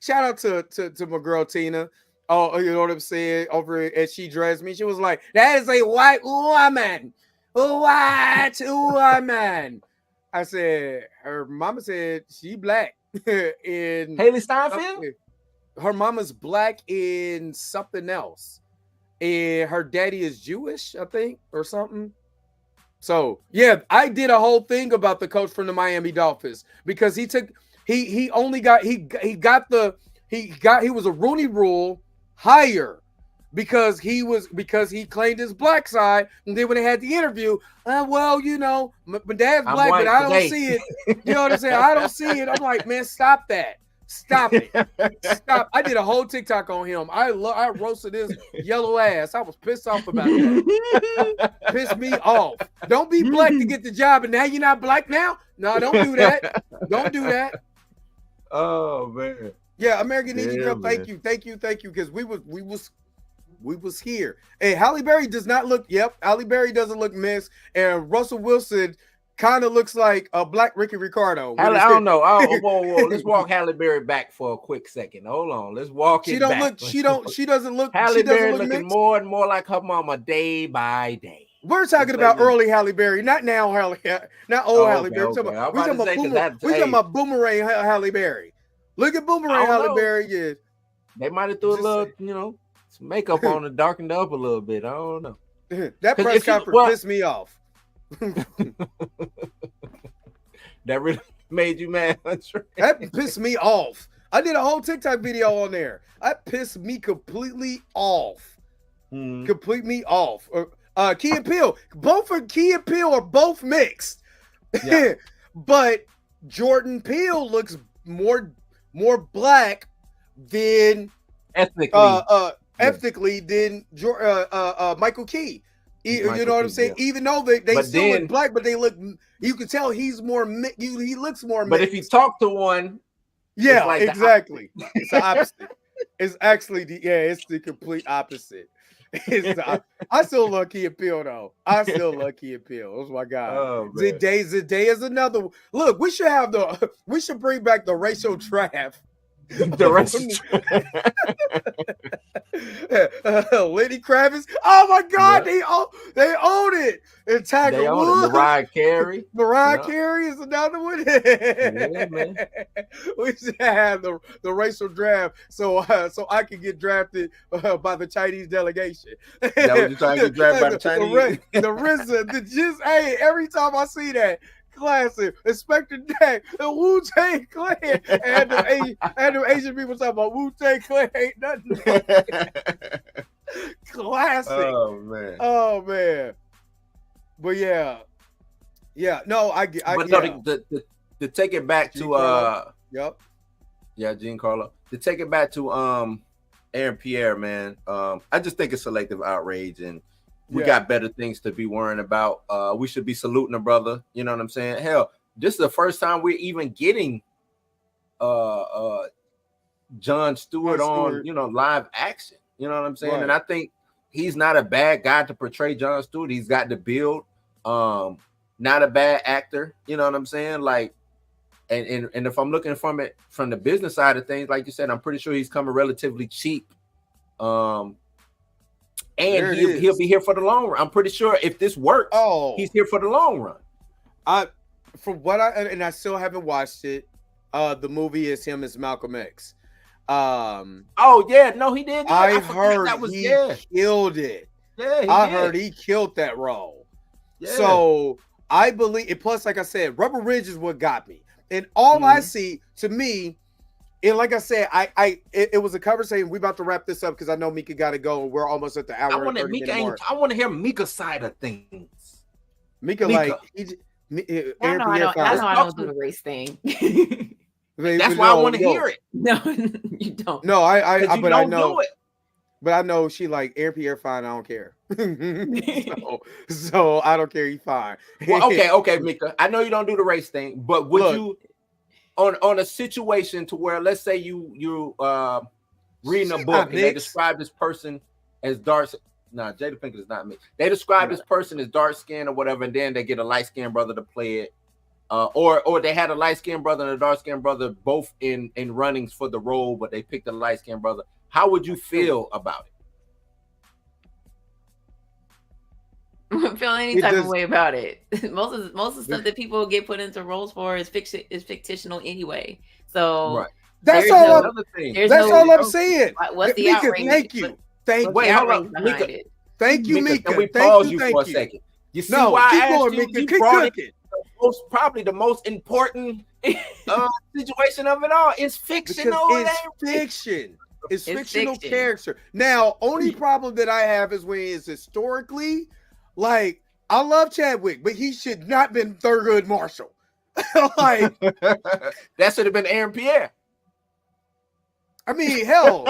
shout out to my girl Tina. Oh, you know what I'm saying? Over at She Dressed Me. She was like, that is a white woman. White woman. I said, her mama said she black. In Haley Steinfeld? Her mama's black in something else. And her daddy is Jewish, I think, or something. So yeah, I did a whole thing about the coach from the Miami Dolphins because he was a Rooney Rule higher because he claimed his black side, and then when they had the interview, my dad's black, but I don't see it. You know what I'm saying? I don't see it. I'm like, man, stop that. Stop it. Stop. I did a whole TikTok on him. I roasted his yellow ass. I was pissed off about that. Pissed me off. Don't be black to get the job, and now you're not black now? No, don't do that. Don't do that. Oh man. Yeah, American Ninja Girl, thank you. Because we was here. And Halle Berry does not look, Halle Berry doesn't look mixed, and Russell Wilson kind of looks like a black Ricky Ricardo. I don't know. Whoa. Let's walk Halle Berry back for a quick second. Hold on. Let's walk it back. She doesn't look. Halle Berry looking mixed. More and more like her mama day by day. We're talking about early Halle Berry, not now Halle, not old Halle Berry. We're talking about Boomerang Halle Berry. Look at Boomerang Halle Berry. Yeah. They might have threw a little, some makeup on and darkened up a little bit. I don't know. That press conference pissed me off. That really made you mad. That pissed me off. I did a whole TikTok video on there. That pissed me completely off. Complete me off. Key and Peele. Both of Key and Peele are both mixed. Yeah. But Jordan Peele looks more black than ethnically than Michael Key. You know what I'm saying? Yeah. Even though they still look black, but they look. You can tell he's more. He looks more. But if you talk to one, yeah, like exactly. It's the opposite. It's actually it's the complete opposite. I still love Key and Peele though. I still love Key and Peele. Oh my god. Oh, man. Zendaya is another one. Look, we should bring back the racial draft. The rest Lenny Kravitz. Oh my god, they own it. And Tiger they own it. Woods. Mariah Carey. Carey is another one. Yeah, man. We should have the racial draft so I can get drafted by the Chinese delegation. That was you trying to get drafted by the Chinese? The RZA, the just hey, every time I see that. Classic, Inspector Deck, the Wu-Tang Clan, and the Asian people talking about Wu-Tang Clan ain't nothing. Classic. Oh man. But yeah. No, I but yeah. no, to take it back to Giancarlo. To take it back to Aaron Pierre, man. I just think it's selective outrage, and we got better things to be worrying about. We should be saluting a brother. You know what I'm saying? Hell, this is the first time we're even getting John Stewart on, live action. You know what I'm saying? Right. And I think he's not a bad guy to portray John Stewart. He's got the build. Not a bad actor. You know what I'm saying? Like, and if I'm looking from the business side of things, like you said, I'm pretty sure he's coming relatively cheap. And he'll be here for the long run. I'm pretty sure if this works, he's here for the long run. I still haven't watched it. The movie is him as Malcolm X. He did. I heard he killed it. Yeah, I heard he killed that role. Yeah. So I believe it. Plus, like I said, Rubber Ridge is what got me. And all I see, to me, and like I said, it was a conversation. We're about to wrap this up because I know Mika got to go. We're almost at the hour. I want to hear Mika's side of things. Mika. I don't do the race thing. That's why I want to hear it. No, you don't. No, I know. Do it. But I know she like Aaron Pierre fine. I don't care. so I don't care. He's fine. Well, okay, Mika. I know you don't do the race thing, but would you? On a situation to where, let's say you reading a book and they describe this person as dark. Nah, Jada Pinkett is not me. They describe this person as dark skinned or whatever, and then they get a light skinned brother to play it, or they had a light skinned brother and a dark skinned brother both in runnings for the role, but they picked a light skinned brother. How would you feel about it? I don't feel any type of way about it. Most of the stuff that people get put into roles for is fictional anyway. So that's all I'm saying. What's the outrage? Thank you. Thank you, Mika. Can we pause you for a second? You see why I asked you? You brought it. Probably the most important situation of it all. It's fictional. It's fiction. It's fictional character. Now, only problem that I have is when it's historically. Like, I love Chadwick, but he should not been Thurgood Marshall. Like, that should have been Aaron Pierre. I mean, hell,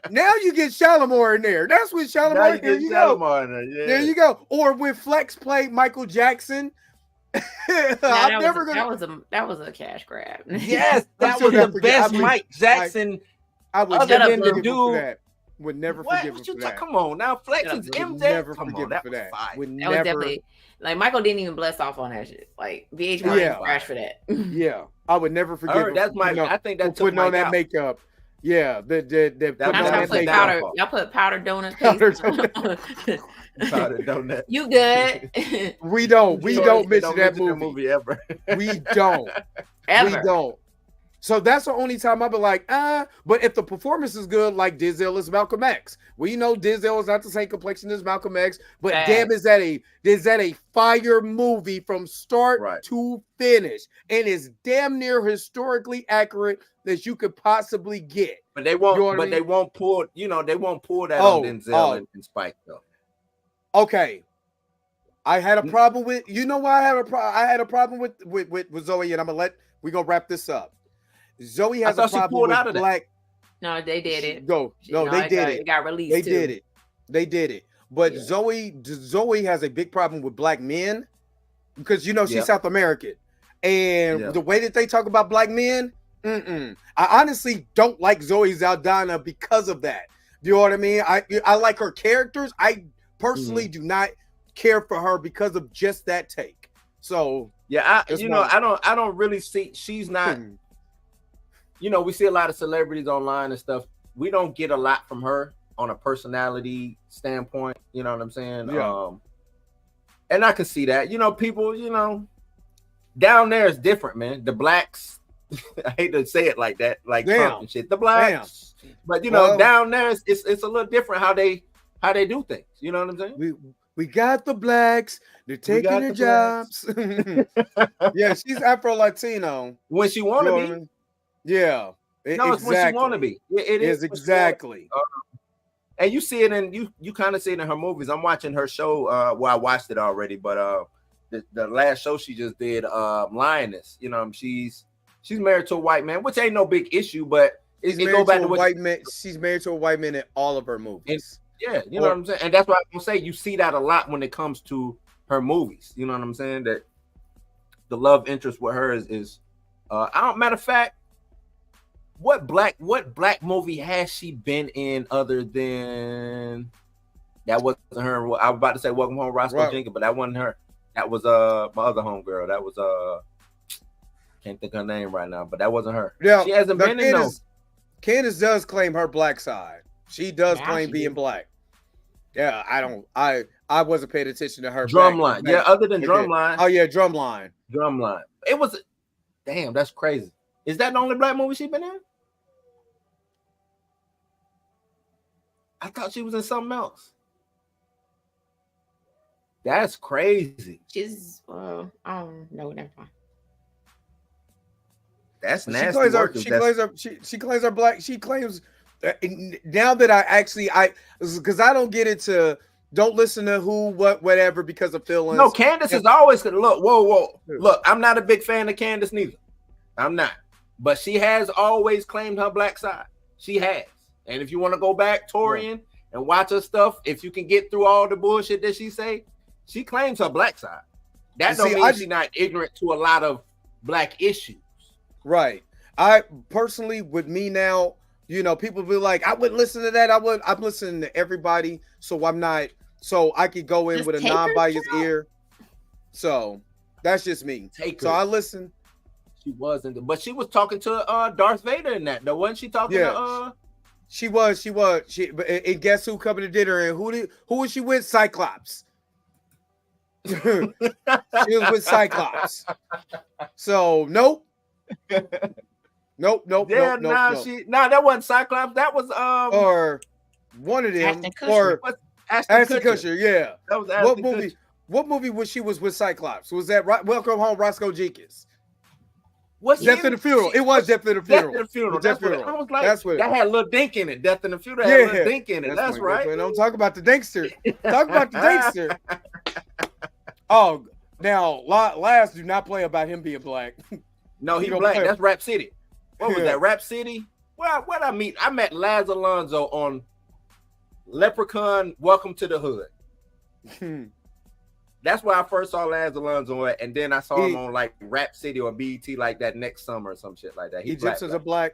now you get Shalimar in there. That's what Shalimar. There you go. There you go. Or when Flex played Michael Jackson. That was a cash grab. Yes, that was the best Mike Jackson. I would never forgive him for that. Would never forgive him for that. Come on now, Flex is MJ. Never forgive him for that. Was definitely like Michael didn't even bless off on that shit. Like VH1 crash for that. Yeah, I would never forgive him. That's my. I think that's putting on that makeup. Yeah, y'all put powder donut paste. Powder donut. You good? We don't mention that movie ever. We don't. Ever. We don't. So that's the only time I'll be like, but if the performance is good, like Denzel is Malcolm X. We know Denzel is not the same complexion as Malcolm X, but damn, is that a fire movie from start to finish, and it's damn near historically accurate as you could possibly get. But they won't. They won't pull. They won't pull that on Denzel and Spike though. Okay, I had a problem with. You know why I had a problem with Zoe, and we're gonna wrap this up. Zoe has a problem with black. No, they did it. They did it. It got released. They did it. But Zoe has a big problem with black men because she's South American, and the way that they talk about black men, I honestly don't like Zoe Saldana because of that. Do you know what I mean? I like her characters. I personally do not care for her because of just that take. So yeah, I don't really see. She's not. We see a lot of celebrities online and stuff. We don't get a lot from her on a personality standpoint. You know what I'm saying? Yeah. And I can see that. People. Down there is different, man. The blacks. I hate to say it like that, like Trump and shit. The blacks. But down there it's a little different how they do things. You know what I'm saying? We got the blacks. They're taking their jobs. Yeah, she's Afro-Latino. When she want to be. Yeah. No, it's when she want to be. It is exactly. And you see it in you kind of see it in her movies. I'm watching her show. Well, I watched it already, but the last show she just did, Lioness. She's married to a white man, which ain't no big issue, but it go back to white man. She's married to a white man in all of her movies. Yeah, you know what I'm saying? And that's why I'm gonna say you see that a lot when it comes to her movies. You know what I'm saying? That the love interest with her is matter of fact, what black movie has she been in other than that wasn't her? I was about to say Welcome Home Roscoe Jenkins, but that wasn't her. That was my other homegirl. That was can't think of her name right now, but that wasn't her. Yeah, she hasn't been in no. Candace does claim her black side. She does claim being black. Yeah, I wasn't paying attention to her. Drumline. Yeah, other than Drumline. Oh yeah, Drumline. Drumline. It was damn, that's crazy. Is that the only black movie she's been in? I thought she was in something else. That's crazy. She's I don't know, never mind. That's nasty. She claims her black. She claims now that because I don't get into don't listen to who, what, whatever because of feelings. No, Candace is always gonna look. Whoa. Look, I'm not a big fan of Candace neither. I'm not. But she has always claimed her black side. She has. And if you want to go back, Torian, and watch her stuff, if you can get through all the bullshit that she say, she claims her black side. That don't mean she's not ignorant to a lot of black issues. Right. I personally, with me now, people be like, I wouldn't listen to that. I'm listening to everybody, so I'm not. So I could go in just with a non-biased ear. So that's just me. So I listen. She wasn't, but she was talking to Darth Vader in that. though, wasn't she talking to? She was. And guess who coming to dinner? And who was she with? Cyclops. She was with Cyclops. So nope. Nope. Yeah, that wasn't Cyclops. That was or one of them, or Ashton Kutcher. Yeah, that was Ashton Kutcher. What movie was she with Cyclops? Was that Welcome Home, Roscoe Jenkins? What's Death in the Funeral? It was Death in the Funeral. Death in the Funeral. I was like, that's what that had a little dink in it. Death in the Funeral had a little dink in it. That's right. Don't talk about the Dinkster. Talk about the Dinkster. Oh, now last do not play about him being black. No, he's black. That's Rap City. What was that? Rap City? Well, what I meet? I met Laz Alonso on Leprechaun Welcome to the Hood. That's where I first saw Laz Alonso at, and then I saw him on like Rap City or BET like that next summer or some shit like that. Egyptians are black.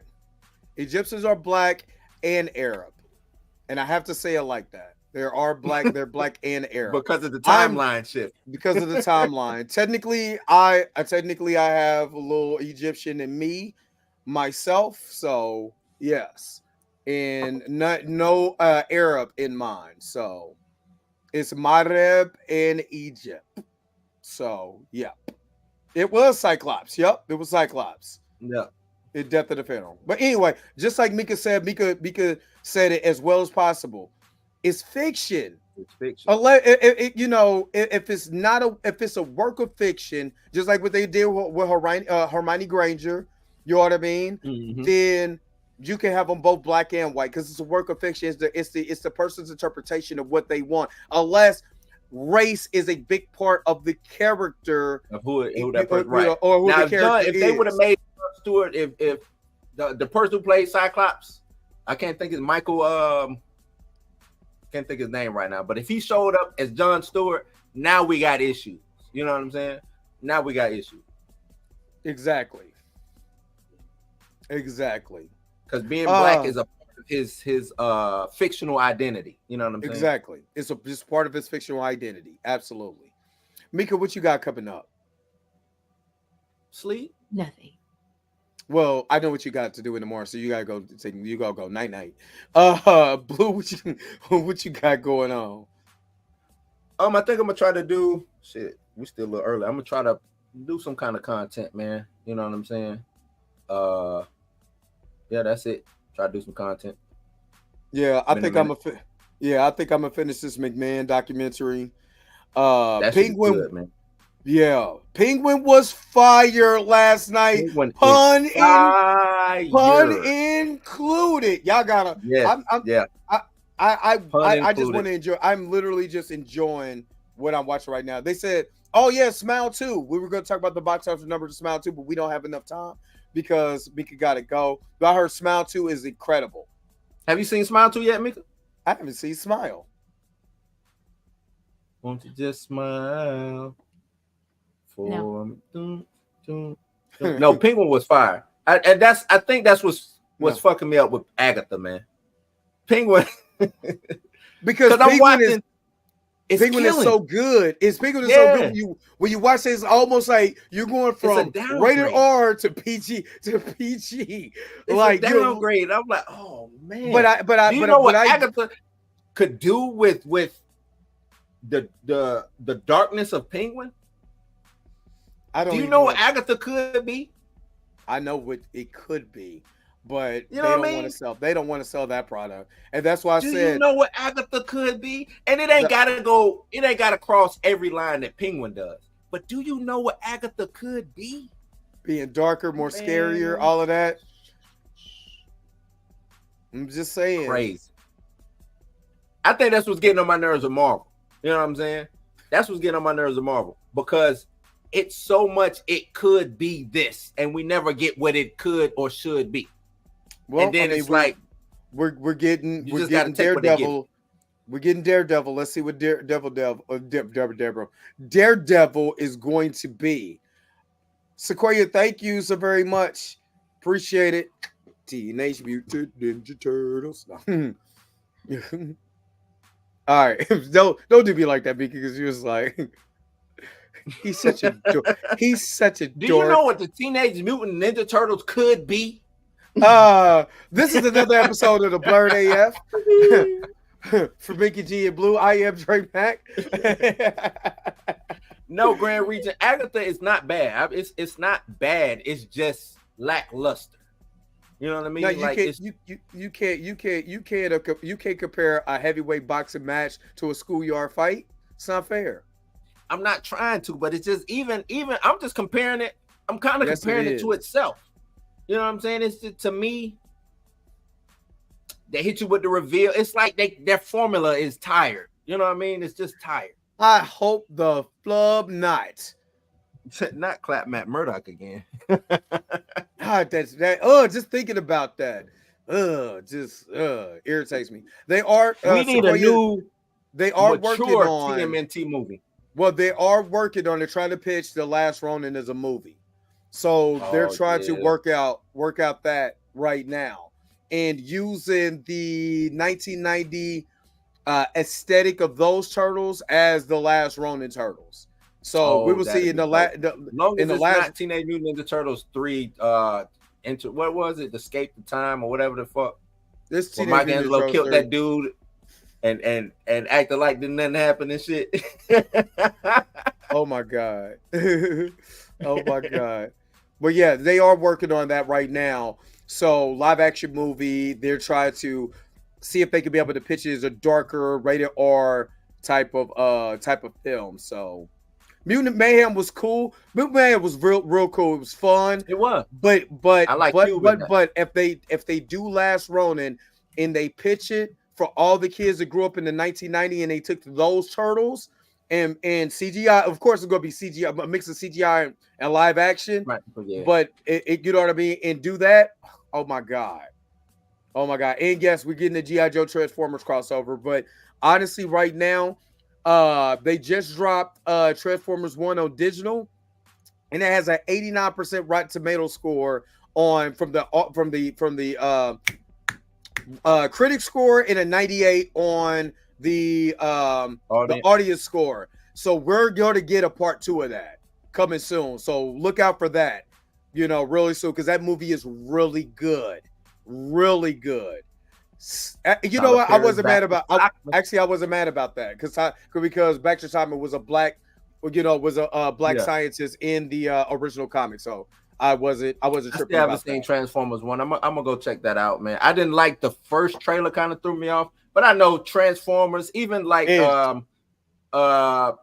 Egyptians are black and Arab. And I have to say it like that. They're black and Arab. Because of the timeline shift. Because of the timeline. Technically, I have a little Egyptian in me, myself. So yes. And no Arab in mine. So it's Maghreb and Egypt. So yeah. It was Cyclops. Yep, it was Cyclops. Yeah. In Death of the Funeral. But anyway, just like Mika said, Mika said it as well as possible. It's fiction. It's fiction. If it's a work of fiction, just like what they did with Hermione Granger, you know what I mean? Mm-hmm. Then you can have them both black and white because it's a work of fiction. It's the person's interpretation of what they want, unless race is a big part of the character of who that person, right? Or who now, the character if they would have made Stewart, if the person who played Cyclops, I can't think it's Michael. Can't think his name right now, but if he showed up as Jon Stewart, now we got issues. You know what I'm saying? Now we got issues. Exactly. Because being black is a part his fictional identity. You know what I'm saying? Exactly. It's just part of his fictional identity. Absolutely. Mika, what you got coming up? Sleep. Nothing. Well, I know what you got to do in the morning, so you gotta go. You gotta go night night. Blue, what you got going on? I think I'm gonna try to do shit. We still a little early. I'm gonna try to do some kind of content, man. You know what I'm saying? Yeah, that's it. Try to do some content. Yeah, I think I'm gonna finish this McMahon documentary. That Penguin, good, man. yeah, Penguin was fire last night. Penguin Pun is fire. included. Y'all gotta. Yes, yeah. I just want to enjoy. I'm literally just enjoying what I'm watching right now. They said, "Oh yeah, Smile 2." We were going to talk about the box office numbers of Smile 2, but we don't have enough time because Mika got to go. But I heard Smile 2 is incredible. Have you seen Smile 2 yet, Mika? I haven't seen Smile. Won't you just smile for me? No, Penguin was fire. I think that's what's fucking me up with Agatha, man. Penguin. Because I'm watching. Penguin is so good. Penguin is so good. When you watch it, it's almost like you're going from rated R to PG to PG. It's like a downgrade. I'm like, oh man. But you know what Agatha could do with the darkness of Penguin? Do you know what Agatha could be? I know what it could be, but you know they don't want to sell that product. And that's why I said, you know what Agatha could be? And it ain't gotta cross every line that Penguin does. But do you know what Agatha could be? Being darker, more scarier, all of that. I'm just saying. Crazy. I think that's what's getting on my nerves of Marvel. You know what I'm saying? That's what's getting on my nerves of Marvel, because it's so much it could be this, and we never get what it could or should be. Well, and then it's like we're getting Daredevil. We're getting Daredevil. Let's see what Daredevil is going to be. Sequoia, thank you so very much. Appreciate it. Teenage Mutant Ninja Turtles. All right, don't do me like that, because you was like, he's such a he's such a. Do you know what the Teenage Mutant Ninja Turtles could be? This is another episode of the Blurred AF for Mickey G and Blue. I am Dre Mac. No, Grand Region. Agatha is not bad. It's not bad. It's just lackluster. You know what I mean? No, you can't compare a heavyweight boxing match to a schoolyard fight. It's not fair. I'm not trying to, but it's just even I'm just comparing it. I'm kind of comparing it to itself. You know what I'm saying? It's just, to me, they hit you with the reveal. It's like their formula is tired. You know what I mean? It's just tired. I hope the flub not clap Matt Murdock again. Just thinking about that. Irritates me. They are we need a new they are working on TMNT movie. Well, they are working on it, trying to pitch The Last Ronin as a movie. So they're trying to work out that right now, and using the 1990 aesthetic of those turtles as the Last Ronin turtles. So we will see in the last Teenage Mutant Ninja Turtles 3 what was it? Escape the Time or whatever the fuck. This Michelangelo killed that dude and acted like didn't nothing happen and shit. Oh my god. Oh my god. But yeah, they are working on that right now. So live action movie, they're trying to see if they can be able to pitch it as a darker rated R type of film. So Mutant Mayhem was cool. Mutant Mayhem was real cool. It was fun. It was. But I like but if they do Last Ronin and they pitch it for all the kids that grew up in the 1990s and they took those turtles and CGI, of course it's gonna be CGI, a mix of CGI and live action. Right. Yeah. But it you know what I mean? And do that. Oh my god. And yes, we're getting the G.I. Joe Transformers crossover. But honestly, right now, they just dropped Transformers 1 on digital, and it has an 89% Rotten Tomato score from the critic score and a 98 on the audience score. So we're going to get a part 2 of that coming soon. So look out for that, really soon, because that movie is really good. Really good. You know what? I wasn't mad about. I wasn't mad about that because Baxter Simon was a black, black scientist in the original comic. So I wasn't tripping. I haven't seen Transformers 1. I'm gonna go check that out, man. I didn't like the first trailer; kind of threw me off. But I know Transformers, even like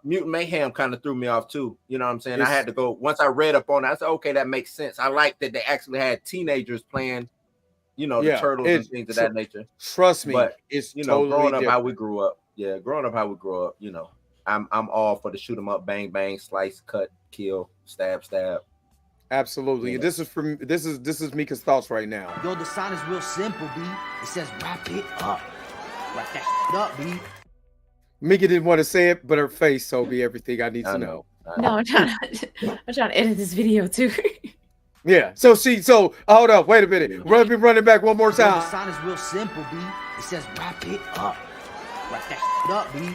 Mutant Mayhem, kind of threw me off too. You know what I'm saying? I had to go once I read up on it. I said, okay, that makes sense. I like that they actually had teenagers playing. The turtles and things of that nature. Trust me, but it's totally growing up different. How we grew up. Yeah, growing up how we grew up. I'm all for the shoot 'em up, bang bang, slice, cut, kill, stab. Absolutely. And this is Mika's thoughts right now. Yo, the sign is real simple, B. It says wrap it up. Wrap that shit up, B. Mika didn't want to say it, but her face told me everything I need to know. No, I'm trying to edit this video too. Yeah. So hold up. Wait a minute. Running back one more time. The sign is real simple, B. It says wrap it up. Wrap that shit up, B.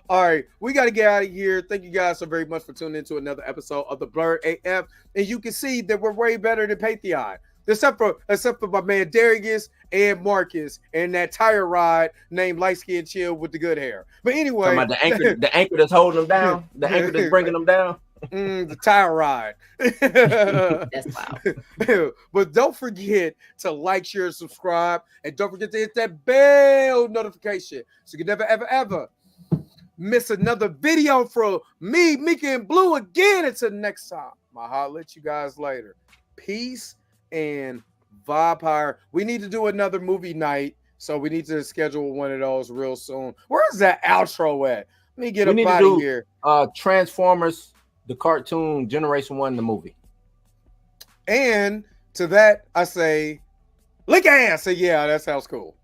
All right. We got to get out of here. Thank you guys so very much for tuning into another episode of the Blurred AF. And you can see that we're way better than Pantheon. Except for my man Darius and Marcus and that tire ride named Light Skin Chill with the good hair. But anyway. The anchor that's holding them down. The anchor that's bringing them down. The tire ride. That's loud. But don't forget to like, share, and subscribe, and don't forget to hit that bell notification so you can never, ever, ever miss another video from me, Mika, and Blue again. Until next time, I'll holler at you guys later. Peace and vibe higher. We need to do another movie night, so we need to schedule one of those real soon. Where's that outro at? Let me get up out of here. Transformers. The cartoon, Generation 1, the movie. And to that, I say, lick ass. So yeah, that sounds cool.